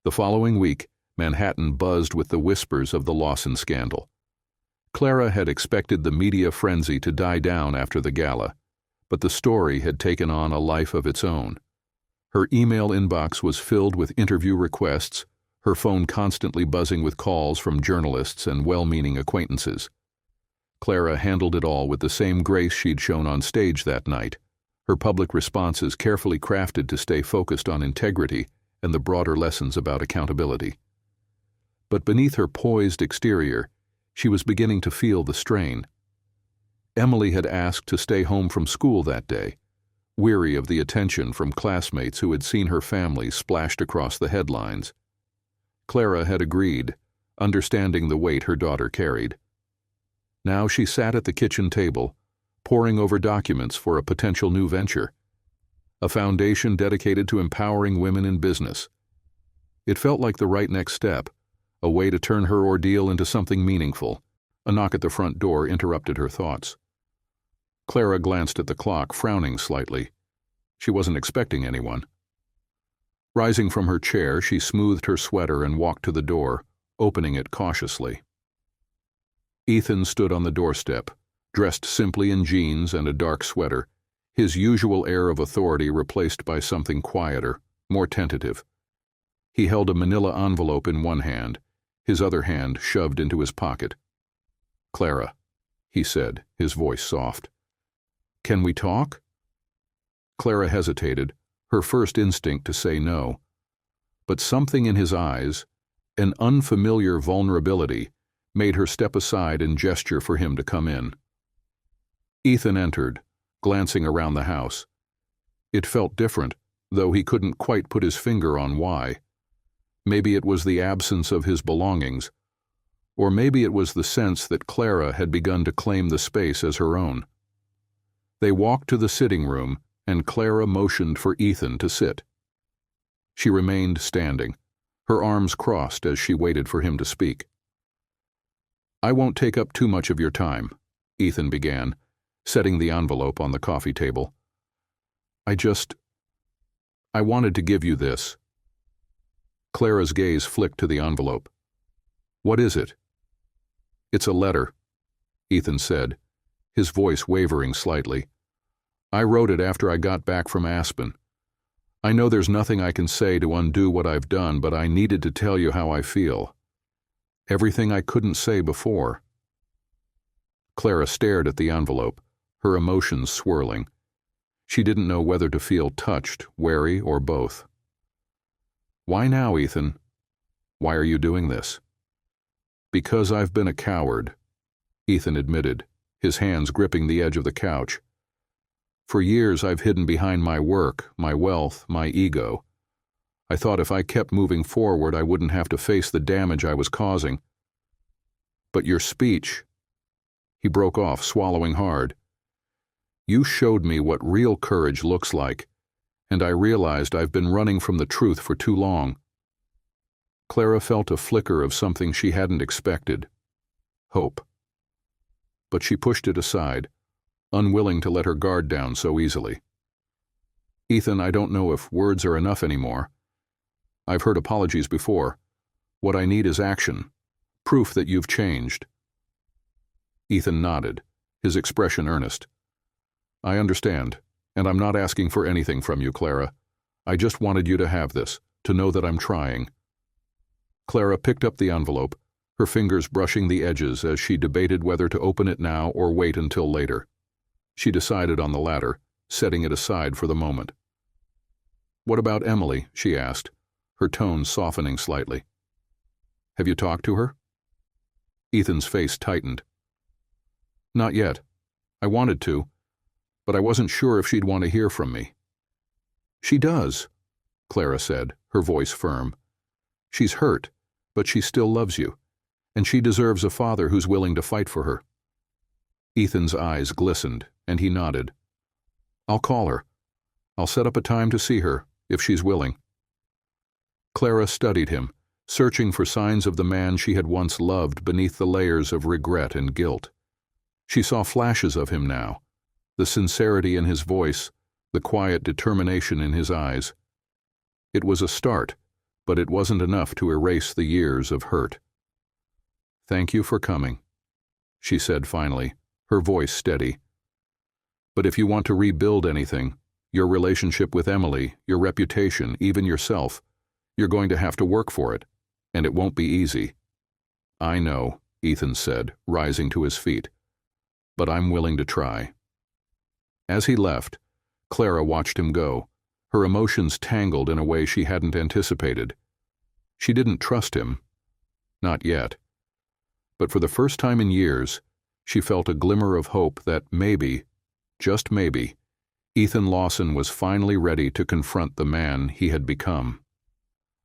The following week, Manhattan buzzed with the whispers of the Lawson scandal. Clara had expected the media frenzy to die down after the gala, but the story had taken on a life of its own. Her email inbox was filled with interview requests, her phone constantly buzzing with calls from journalists and well-meaning acquaintances. Clara handled it all with the same grace she'd shown on stage that night, her public responses carefully crafted to stay focused on integrity and the broader lessons about accountability. But beneath her poised exterior, she was beginning to feel the strain. Emily had asked to stay home from school that day, weary of the attention from classmates who had seen her family splashed across the headlines. Clara had agreed, understanding the weight her daughter carried. Now she sat at the kitchen table, poring over documents for a potential new venture, a foundation dedicated to empowering women in business. It felt like the right next step, a way to turn her ordeal into something meaningful. A knock at the front door interrupted her thoughts. Clara glanced at the clock, frowning slightly. She wasn't expecting anyone. Rising from her chair, she smoothed her sweater and walked to the door, opening it cautiously. Ethan stood on the doorstep, dressed simply in jeans and a dark sweater, his usual air of authority replaced by something quieter, more tentative. He held a manila envelope in one hand, his other hand shoved into his pocket. "Clara," he said, his voice soft. "Can we talk?" Clara hesitated, her first instinct to say no. But something in his eyes, an unfamiliar vulnerability, made her step aside and gesture for him to come in. Ethan entered, glancing around the house. It felt different, though he couldn't quite put his finger on why. Maybe it was the absence of his belongings, or maybe it was the sense that Clara had begun to claim the space as her own. They walked to the sitting room, and Clara motioned for Ethan to sit. She remained standing, her arms crossed as she waited for him to speak. "I won't take up too much of your time," Ethan began, setting the envelope on the coffee table. I wanted to give you this." Clara's gaze flicked to the envelope. "What is it?" "It's a letter," Ethan said, his voice wavering slightly. "I wrote it after I got back from Aspen. I know there's nothing I can say to undo what I've done, but I needed to tell you how I feel. Everything I couldn't say before." Clara stared at the envelope, her emotions swirling. She didn't know whether to feel touched, wary, or both. "Why now, Ethan? Why are you doing this?" "Because I've been a coward," Ethan admitted, his hands gripping the edge of the couch. "For years I've hidden behind my work, my wealth, my ego. I thought if I kept moving forward I wouldn't have to face the damage I was causing. But your speech—" He broke off, swallowing hard. "You showed me what real courage looks like, and I realized I've been running from the truth for too long." Clara felt a flicker of something she hadn't expected. Hope. But she pushed it aside, unwilling to let her guard down so easily. Ethan, I don't know if words are enough anymore. I've heard apologies before. What I need is action. Proof that you've changed. Ethan nodded, his expression earnest. I understand, and I'm not asking for anything from you, Clara. I just wanted you to have this, to know that I'm trying. Clara picked up the envelope, her fingers brushing the edges as she debated whether to open it now or wait until later. She decided on the latter, setting it aside for the moment. What about Emily? She asked, her tone softening slightly. Have you talked to her? Ethan's face tightened. Not yet. I wanted to, but I wasn't sure if she'd want to hear from me. She does, Clara said, her voice firm. She's hurt, but she still loves you, and she deserves a father who's willing to fight for her. Ethan's eyes glistened, and he nodded. I'll call her. I'll set up a time to see her, if she's willing. Clara studied him, searching for signs of the man she had once loved beneath the layers of regret and guilt. She saw flashes of him now, the sincerity in his voice, the quiet determination in his eyes. It was a start, but it wasn't enough to erase the years of hurt. Thank you for coming, she said finally, her voice steady. But if you want to rebuild anything, your relationship with Emily, your reputation, even yourself, you're going to have to work for it, and it won't be easy. I know, Ethan said, rising to his feet, but I'm willing to try. As he left, Clara watched him go, her emotions tangled in a way she hadn't anticipated. She didn't trust him. Not yet. But for the first time in years, she felt a glimmer of hope that maybe, just maybe, Ethan Lawson was finally ready to confront the man he had become.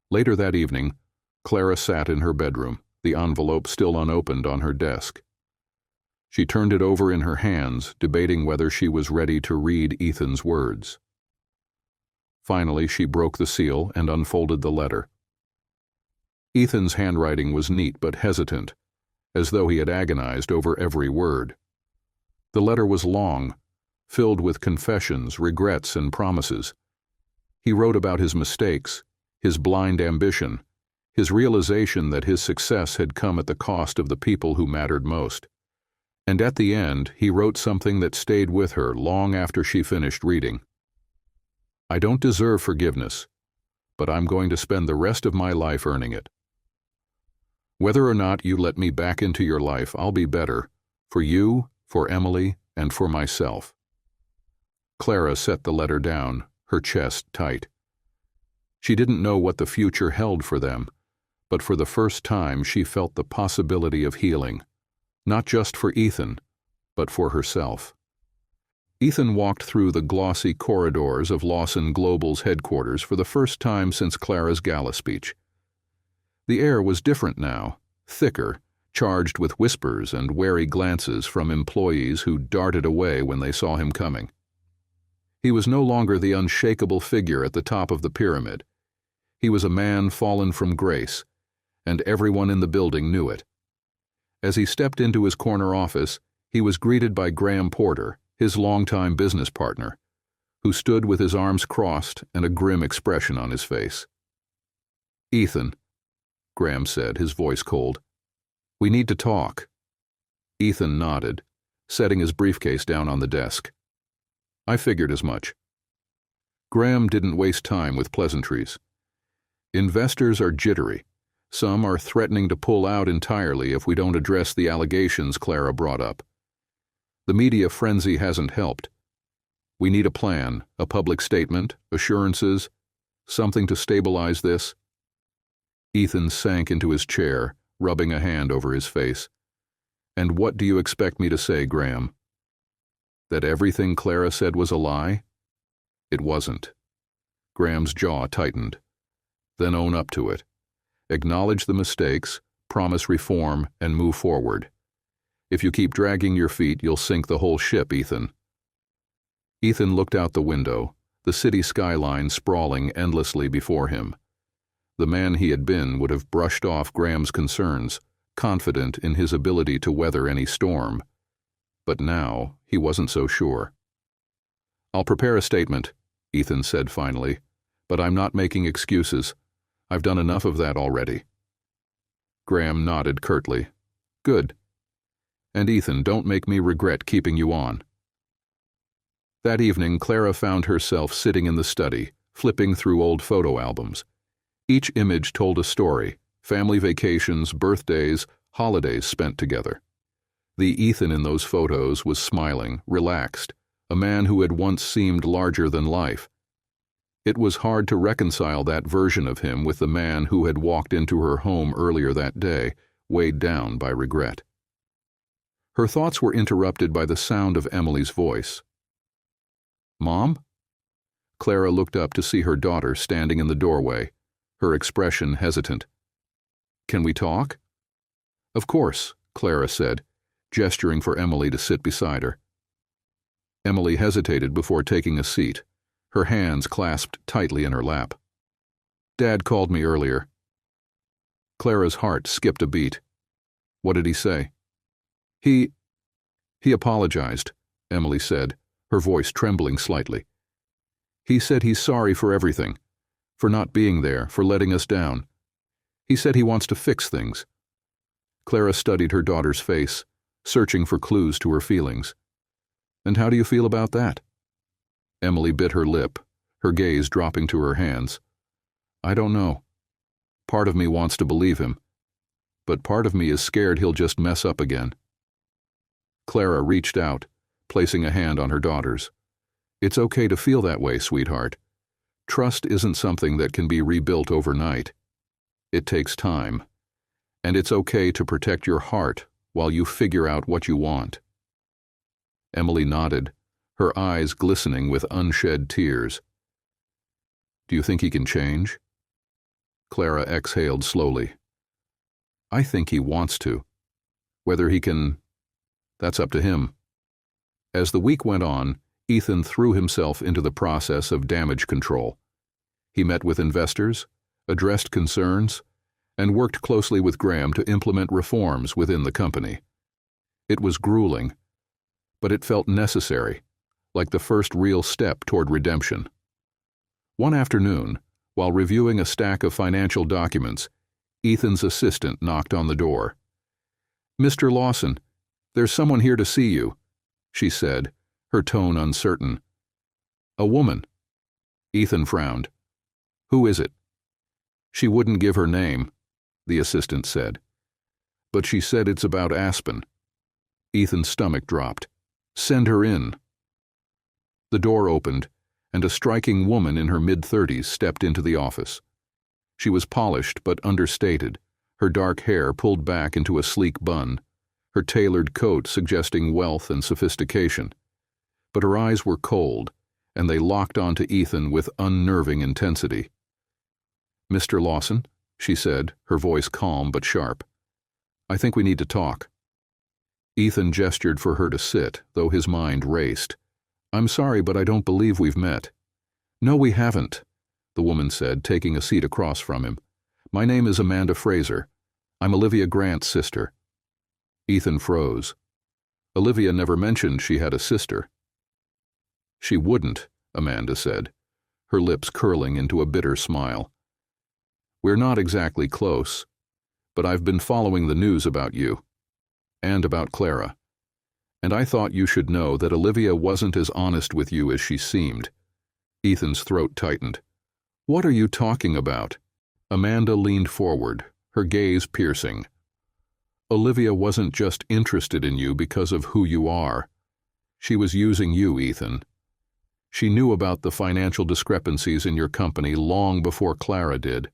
Later that evening, Clara sat in her bedroom, the envelope still unopened on her desk. She turned it over in her hands, debating whether she was ready to read Ethan's words. Finally, she broke the seal and unfolded the letter. Ethan's handwriting was neat but hesitant, as though he had agonized over every word. The letter was long, filled with confessions, regrets, and promises. He wrote about his mistakes, his blind ambition, his realization that his success had come at the cost of the people who mattered most. And at the end, he wrote something that stayed with her long after she finished reading. I don't deserve forgiveness, but I'm going to spend the rest of my life earning it. Whether or not you let me back into your life, I'll be better, for you, for Emily, and for myself. Clara set the letter down, her chest tight. She didn't know what the future held for them, but for the first time she felt the possibility of healing, not just for Ethan, but for herself. Ethan walked through the glossy corridors of Lawson Global's headquarters for the first time since Clara's gala speech. The air was different now, thicker, charged with whispers and wary glances from employees who darted away when they saw him coming. He was no longer the unshakable figure at the top of the pyramid. He was a man fallen from grace, and everyone in the building knew it. As he stepped into his corner office, he was greeted by Graham Porter, his longtime business partner, who stood with his arms crossed and a grim expression on his face. Ethan, Graham said, his voice cold. We need to talk. Ethan nodded, setting his briefcase down on the desk. I figured as much. Graham didn't waste time with pleasantries. Investors are jittery. Some are threatening to pull out entirely if we don't address the allegations Clara brought up. The media frenzy hasn't helped. We need a plan, a public statement, assurances, something to stabilize this. Ethan sank into his chair, rubbing a hand over his face. And what do you expect me to say, Graham? That everything Clara said was a lie? It wasn't. Graham's jaw tightened. Then own up to it. Acknowledge the mistakes, promise reform, and move forward. If you keep dragging your feet, you'll sink the whole ship, Ethan. Ethan looked out the window, the city skyline sprawling endlessly before him. The man he had been would have brushed off Graham's concerns, confident in his ability to weather any storm. But now he wasn't so sure. "I'll prepare a statement," Ethan said finally, "but I'm not making excuses. I've done enough of that already." Graham nodded curtly. "Good. And Ethan, don't make me regret keeping you on." That evening, Clara found herself sitting in the study, flipping through old photo albums. Each image told a story: family vacations, birthdays, holidays spent together. The Ethan in those photos was smiling, relaxed, a man who had once seemed larger than life. It was hard to reconcile that version of him with the man who had walked into her home earlier that day, weighed down by regret. Her thoughts were interrupted by the sound of Emily's voice. "Mom?" Clara looked up to see her daughter standing in the doorway, her expression hesitant. "Can we talk?" "Of course," Clara said, gesturing for Emily to sit beside her. Emily hesitated before taking a seat, her hands clasped tightly in her lap. "Dad called me earlier." Clara's heart skipped a beat. "What did he say?" He apologized," Emily said, her voice trembling slightly. "He said he's sorry for everything, for not being there, for letting us down. He said he wants to fix things." Clara studied her daughter's face, searching for clues to her feelings. "And how do you feel about that?" Emily bit her lip, her gaze dropping to her hands. "I don't know. Part of me wants to believe him, but part of me is scared he'll just mess up again." Clara reached out, placing a hand on her daughter's. "It's okay to feel that way, sweetheart. Trust isn't something that can be rebuilt overnight. It takes time, and it's okay to protect your heart while you figure out what you want." Emily nodded, her eyes glistening with unshed tears. "Do you think he can change?" Clara exhaled slowly. "I think he wants to. Whether he can, that's up to him." As the week went on, Ethan threw himself into the process of damage control. He met with investors, addressed concerns, and worked closely with Graham to implement reforms within the company. It was grueling, but it felt necessary, like the first real step toward redemption. One afternoon, while reviewing a stack of financial documents, Ethan's assistant knocked on the door. "Mr. Lawson, there's someone here to see you," she said, her tone uncertain. "A woman." Ethan frowned. "Who is it?" "She wouldn't give her name," the assistant said. "But she said it's about Aspen." Ethan's stomach dropped. "Send her in." The door opened, and a striking woman in her mid-30s stepped into the office. She was polished but understated, her dark hair pulled back into a sleek bun, her tailored coat suggesting wealth and sophistication. But her eyes were cold, and they locked onto Ethan with unnerving intensity. "Mr. Lawson," she said, her voice calm but sharp. "I think we need to talk." Ethan gestured for her to sit, though his mind raced. "I'm sorry, but I don't believe we've met." "No, we haven't," the woman said, taking a seat across from him. "My name is Amanda Fraser. I'm Olivia Grant's sister." Ethan froze. Olivia never mentioned she had a sister. "She wouldn't," Amanda said, her lips curling into a bitter smile. "We're not exactly close, but I've been following the news about you, and about Clara, and I thought you should know that Olivia wasn't as honest with you as she seemed." Ethan's throat tightened. "What are you talking about?" Amanda leaned forward, her gaze piercing. "Olivia wasn't just interested in you because of who you are. She was using you, Ethan. She knew about the financial discrepancies in your company long before Clara did,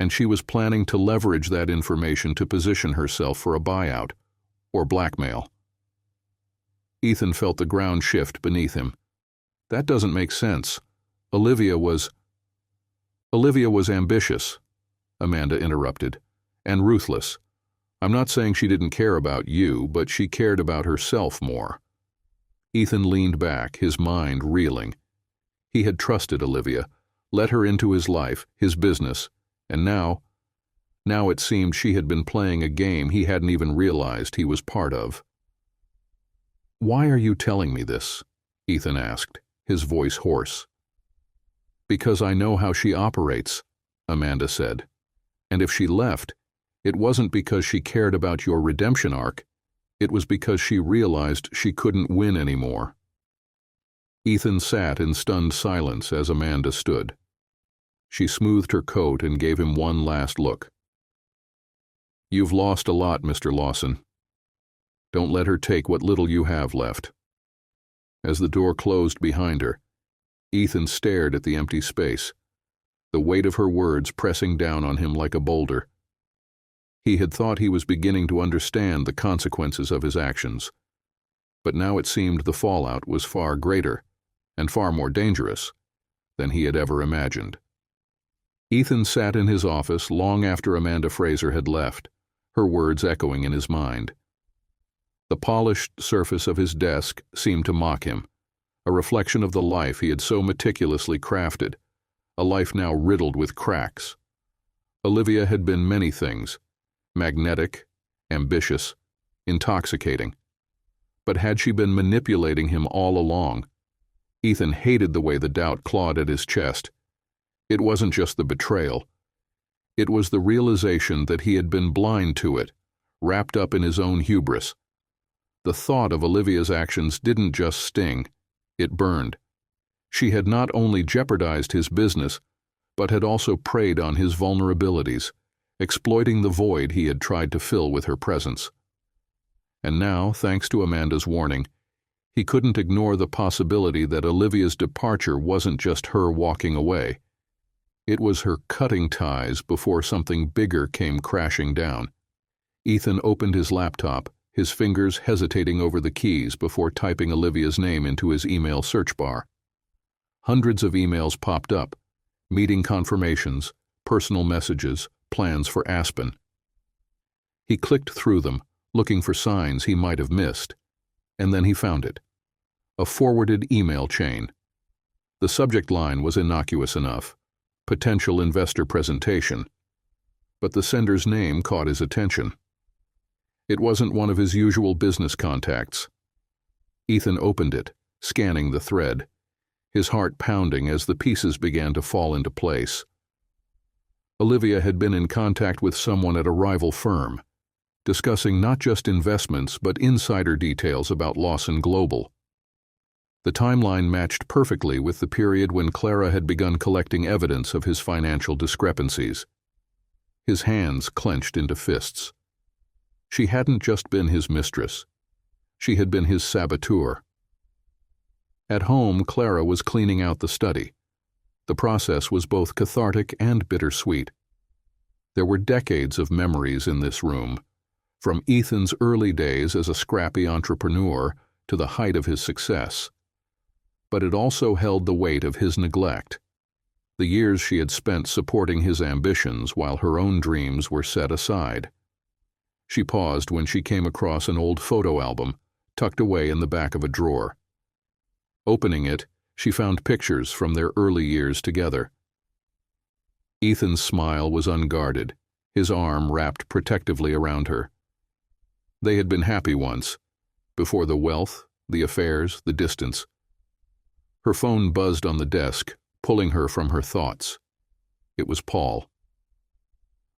and she was planning to leverage that information to position herself for a buyout or blackmail." Ethan felt the ground shift beneath him. "That doesn't make sense. Olivia was ambitious," Amanda interrupted, "and ruthless. I'm not saying she didn't care about you, but she cared about herself more." Ethan leaned back, his mind reeling. He had trusted Olivia, let her into his life, his business, And now it seemed she had been playing a game he hadn't even realized he was part of. "Why are you telling me this?" Ethan asked, his voice hoarse. "Because I know how she operates," Amanda said. "And if she left, it wasn't because she cared about your redemption arc. It was because she realized she couldn't win anymore." Ethan sat in stunned silence as Amanda stood. She smoothed her coat and gave him one last look. "You've lost a lot, Mr. Lawson. Don't let her take what little you have left." As the door closed behind her, Ethan stared at the empty space, the weight of her words pressing down on him like a boulder. He had thought he was beginning to understand the consequences of his actions, but now it seemed the fallout was far greater and far more dangerous than he had ever imagined. Ethan sat in his office long after Amanda Fraser had left, her words echoing in his mind. The polished surface of his desk seemed to mock him, a reflection of the life he had so meticulously crafted, a life now riddled with cracks. Olivia had been many things: magnetic, ambitious, intoxicating. But had she been manipulating him all along? Ethan hated the way the doubt clawed at his chest. It wasn't just the betrayal. It was the realization that he had been blind to it, wrapped up in his own hubris. The thought of Olivia's actions didn't just sting, it burned. She had not only jeopardized his business, but had also preyed on his vulnerabilities, exploiting the void he had tried to fill with her presence. And now, thanks to Amanda's warning, he couldn't ignore the possibility that Olivia's departure wasn't just her walking away. It was her cutting ties before something bigger came crashing down. Ethan opened his laptop, his fingers hesitating over the keys before typing Olivia's name into his email search bar. Hundreds of emails popped up, meeting confirmations, personal messages, plans for Aspen. He clicked through them, looking for signs he might have missed, and then he found it. A forwarded email chain. The subject line was innocuous enough: potential investor presentation. But the sender's name caught his attention. It wasn't one of his usual business contacts. Ethan opened it, scanning the thread, his heart pounding as the pieces began to fall into place. Olivia had been in contact with someone at a rival firm, discussing not just investments but insider details about Lawson Global. The timeline matched perfectly with the period when Clara had begun collecting evidence of his financial discrepancies. His hands clenched into fists. She hadn't just been his mistress. She had been his saboteur. At home, Clara was cleaning out the study. The process was both cathartic and bittersweet. There were decades of memories in this room, from Ethan's early days as a scrappy entrepreneur to the height of his success. But it also held the weight of his neglect, the years she had spent supporting his ambitions while her own dreams were set aside. She paused when she came across an old photo album tucked away in the back of a drawer. Opening it, she found pictures from their early years together. Ethan's smile was unguarded, his arm wrapped protectively around her. They had been happy once, before the wealth, the affairs, the distance. Her phone buzzed on the desk, pulling her from her thoughts. It was Paul.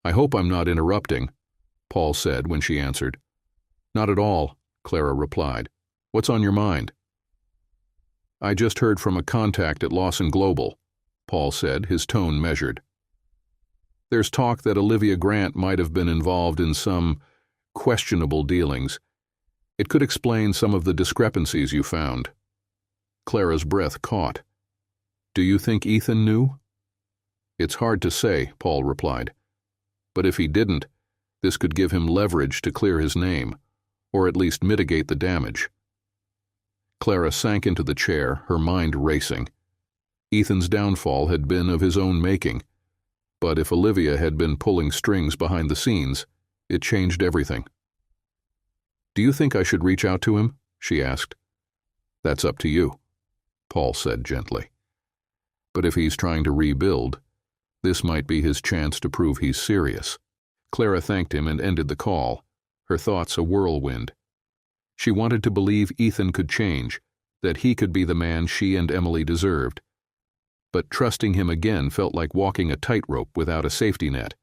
"I hope I'm not interrupting," Paul said when she answered. "Not at all," Clara replied. "What's on your mind?" "I just heard from a contact at Lawson Global," Paul said, his tone measured. "There's talk that Olivia Grant might have been involved in some questionable dealings. It could explain some of the discrepancies you found." Clara's breath caught. "Do you think Ethan knew?" "It's hard to say," Paul replied. "But if he didn't, this could give him leverage to clear his name, or at least mitigate the damage." Clara sank into the chair, her mind racing. Ethan's downfall had been of his own making, but if Olivia had been pulling strings behind the scenes, it changed everything. "Do you think I should reach out to him?" she asked. "That's up to you," Paul said gently. "But if he's trying to rebuild, This might be his chance to prove he's serious. Clara thanked him and ended the call, her thoughts a whirlwind. She wanted to believe Ethan could change, that he could be the man she and Emily deserved. But trusting him again felt like walking a tightrope without a safety net.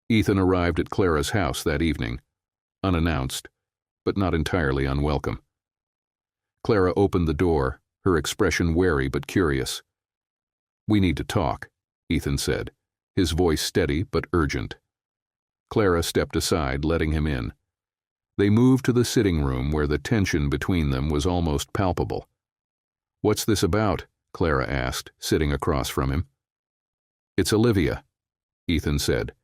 Ethan arrived at Clara's house that evening, unannounced, but not entirely unwelcome. Clara opened the door, her expression wary but curious. "We need to talk," Ethan said, his voice steady but urgent. Clara stepped aside, letting him in. They moved to the sitting room where the tension between them was almost palpable. "What's this about?" Clara asked, sitting across from him. "It's Olivia," Ethan said,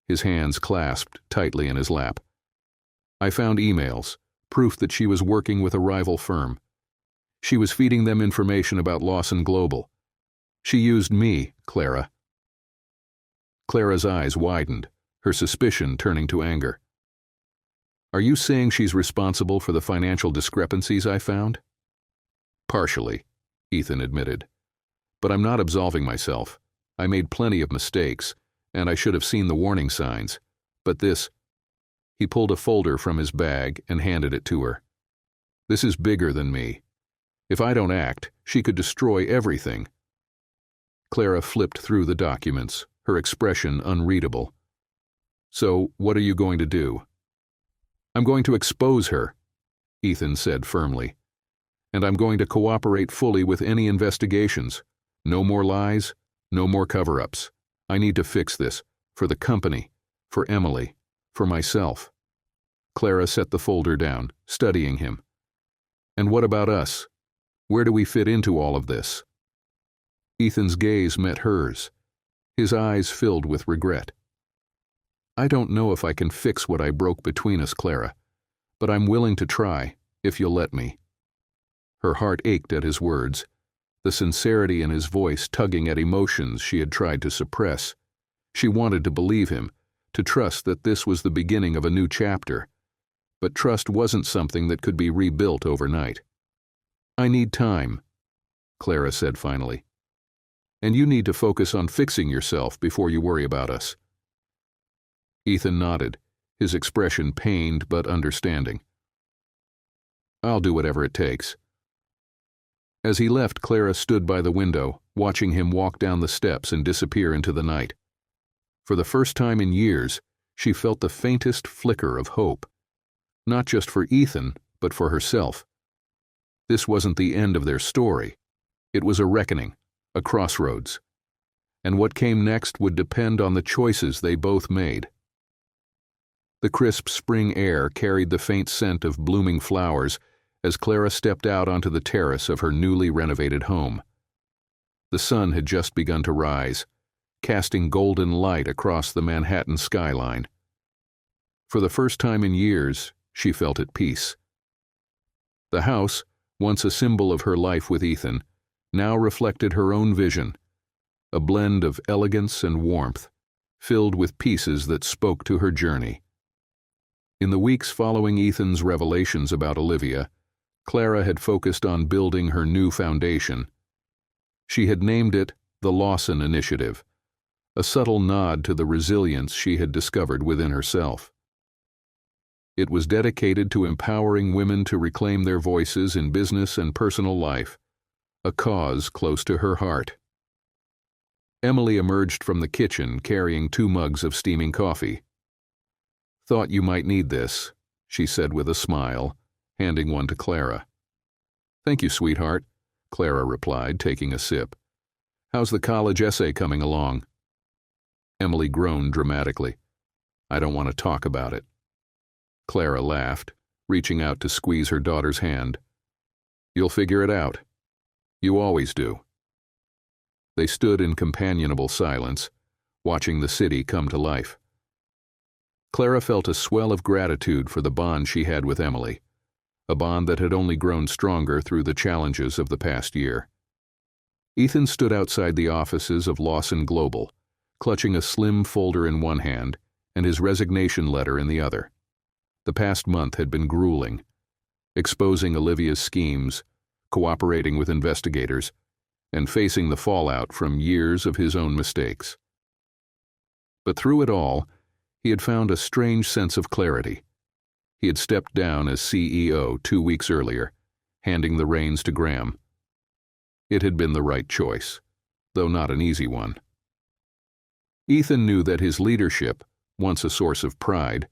his hands clasped tightly in his lap. "I found emails, proof that she was working with a rival firm. She was feeding them information about Lawson Global. She used me, Clara." Clara's eyes widened, her suspicion turning to anger. "Are you saying she's responsible for the financial discrepancies I found?" "Partially," Ethan admitted. "But I'm not absolving myself. I made plenty of mistakes, and I should have seen the warning signs. But this—" He pulled a folder from his bag and handed it to her. "This is bigger than me. If I don't act, she could destroy everything." Clara flipped through the documents, her expression unreadable. "So, what are you going to do?" "I'm going to expose her," Ethan said firmly. "And I'm going to cooperate fully with any investigations. No more lies, no more cover-ups. I need to fix this, for the company, for Emily, for myself." Clara set the folder down, studying him. "And what about us? Where do we fit into all of this?" Ethan's gaze met hers, his eyes filled with regret. "I don't know if I can fix what I broke between us, Clara, but I'm willing to try, if you'll let me." Her heart ached at his words, the sincerity in his voice tugging at emotions she had tried to suppress. She wanted to believe him, to trust that this was the beginning of a new chapter. But trust wasn't something that could be rebuilt overnight. "I need time," Clara said finally. "And you need to focus on fixing yourself before you worry about us." Ethan nodded, his expression pained but understanding. "I'll do whatever it takes." As he left, Clara stood by the window, watching him walk down the steps and disappear into the night. For the first time in years, she felt the faintest flicker of hope. Not just for Ethan, but for herself. This wasn't the end of their story. It was a reckoning, a crossroads. And what came next would depend on the choices they both made. The crisp spring air carried the faint scent of blooming flowers as Clara stepped out onto the terrace of her newly renovated home. The sun had just begun to rise, casting golden light across the Manhattan skyline. For the first time in years, she felt at peace. The house, once a symbol of her life with Ethan, now reflected her own vision, a blend of elegance and warmth, filled with pieces that spoke to her journey. In the weeks following Ethan's revelations about Olivia, Clara had focused on building her new foundation. She had named it the Lawson Initiative, a subtle nod to the resilience she had discovered within herself. It was dedicated to empowering women to reclaim their voices in business and personal life, a cause close to her heart. Emily emerged from the kitchen carrying 2 mugs of steaming coffee. "Thought you might need this," she said with a smile, handing one to Clara. "Thank you, sweetheart," Clara replied, taking a sip. "How's the college essay coming along?" Emily groaned dramatically. "I don't want to talk about it." Clara laughed, reaching out to squeeze her daughter's hand. "You'll figure it out. You always do." They stood in companionable silence, watching the city come to life. Clara felt a swell of gratitude for the bond she had with Emily, a bond that had only grown stronger through the challenges of the past year. Ethan stood outside the offices of Lawson Global, clutching a slim folder in one hand and his resignation letter in the other. The past month had been grueling, exposing Olivia's schemes, cooperating with investigators, and facing the fallout from years of his own mistakes. But through it all, he had found a strange sense of clarity. He had stepped down as CEO 2 weeks earlier, handing the reins to Graham. It had been the right choice, though not an easy one. Ethan knew that his leadership, once a source of pride,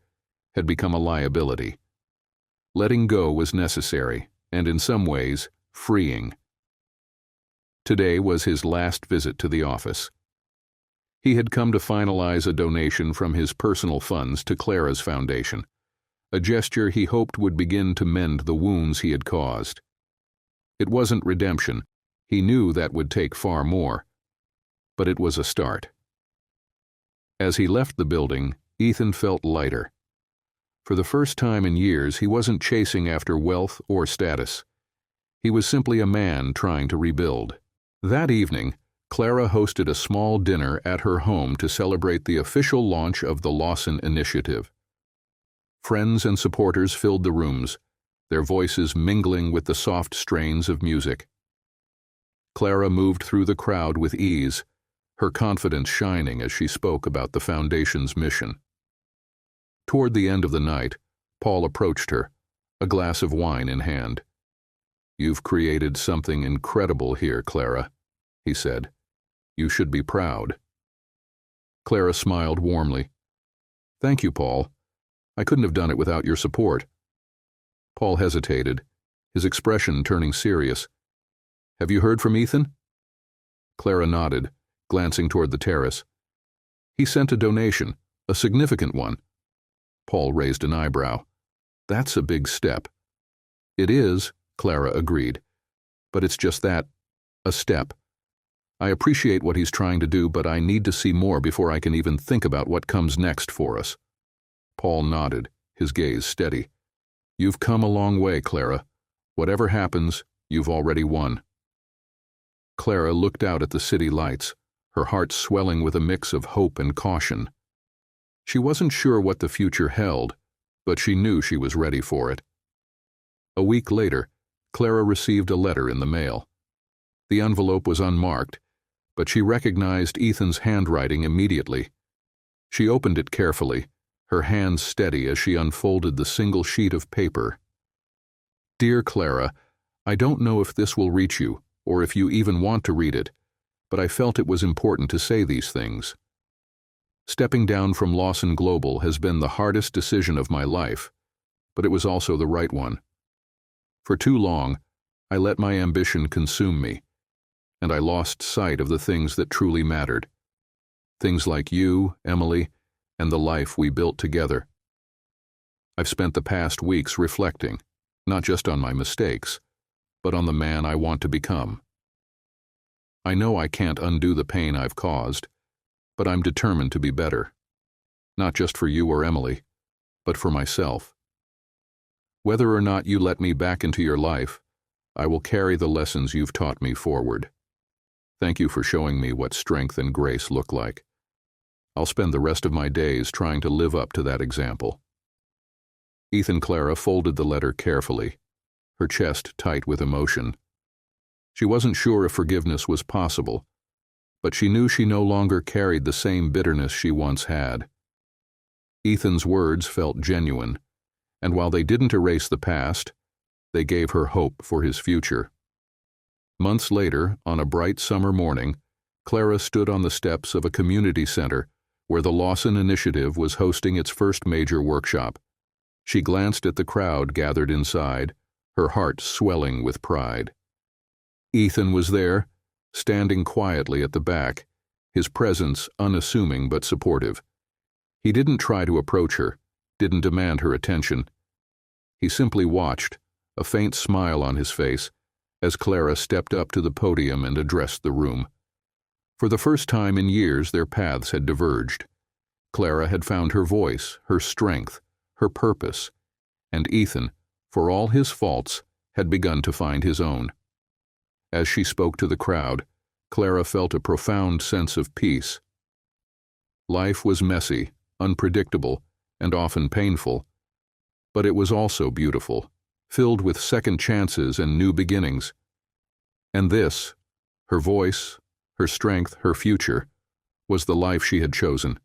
had become a liability. Letting go was necessary, and in some ways, freeing. Today was his last visit to the office. He had come to finalize a donation from his personal funds to Clara's foundation, a gesture he hoped would begin to mend the wounds he had caused. It wasn't redemption. He knew that would take far more. But it was a start. As he left the building, Ethan felt lighter. For the first time in years, he wasn't chasing after wealth or status. He was simply a man trying to rebuild. That evening, Clara hosted a small dinner at her home to celebrate the official launch of the Lawson Initiative. Friends and supporters filled the rooms, their voices mingling with the soft strains of music. Clara moved through the crowd with ease, her confidence shining as she spoke about the Foundation's mission. Toward the end of the night, Paul approached her, a glass of wine in hand. "You've created something incredible here, Clara," he said. "You should be proud." Clara smiled warmly. "Thank you, Paul. I couldn't have done it without your support." Paul hesitated, his expression turning serious. "Have you heard from Ethan?" Clara nodded, glancing toward the terrace. "He sent a donation, a significant one." Paul raised an eyebrow. "That's a big step." "It is," Clara agreed. "But it's just that, a step. I appreciate what he's trying to do, but I need to see more before I can even think about what comes next for us." Paul nodded, his gaze steady. "You've come a long way, Clara. Whatever happens, you've already won." Clara looked out at the city lights, her heart swelling with a mix of hope and caution. She wasn't sure what the future held, but she knew she was ready for it. A week later, Clara received a letter in the mail. The envelope was unmarked, but she recognized Ethan's handwriting immediately. She opened it carefully, her hands steady as she unfolded the single sheet of paper. "Dear Clara, I don't know if this will reach you, or if you even want to read it, but I felt it was important to say these things. Stepping down from Lawson Global has been the hardest decision of my life, but it was also the right one. For too long, I let my ambition consume me, and I lost sight of the things that truly mattered. Things like you, Emily, and the life we built together. I've spent the past weeks reflecting, not just on my mistakes, but on the man I want to become. I know I can't undo the pain I've caused, but I'm determined to be better. Not just for you or Emily, but for myself. Whether or not you let me back into your life, I will carry the lessons you've taught me forward. Thank you for showing me what strength and grace look like. I'll spend the rest of my days trying to live up to that example." Clara folded the letter carefully, her chest tight with emotion. She wasn't sure if forgiveness was possible, but she knew she no longer carried the same bitterness she once had. Ethan's words felt genuine, and while they didn't erase the past, they gave her hope for his future. Months later, on a bright summer morning, Clara stood on the steps of a community center where the Lawson Initiative was hosting its first major workshop. She glanced at the crowd gathered inside, her heart swelling with pride. Ethan was there, standing quietly at the back, his presence unassuming but supportive. He didn't try to approach her, didn't demand her attention. He simply watched, a faint smile on his face, as Clara stepped up to the podium and addressed the room. For the first time in years, their paths had diverged. Clara had found her voice, her strength, her purpose, and Ethan, for all his faults, had begun to find his own. As she spoke to the crowd, Clara felt a profound sense of peace. Life was messy, unpredictable, and often painful, but it was also beautiful, filled with second chances and new beginnings. And this, her voice, her strength, her future, was the life she had chosen.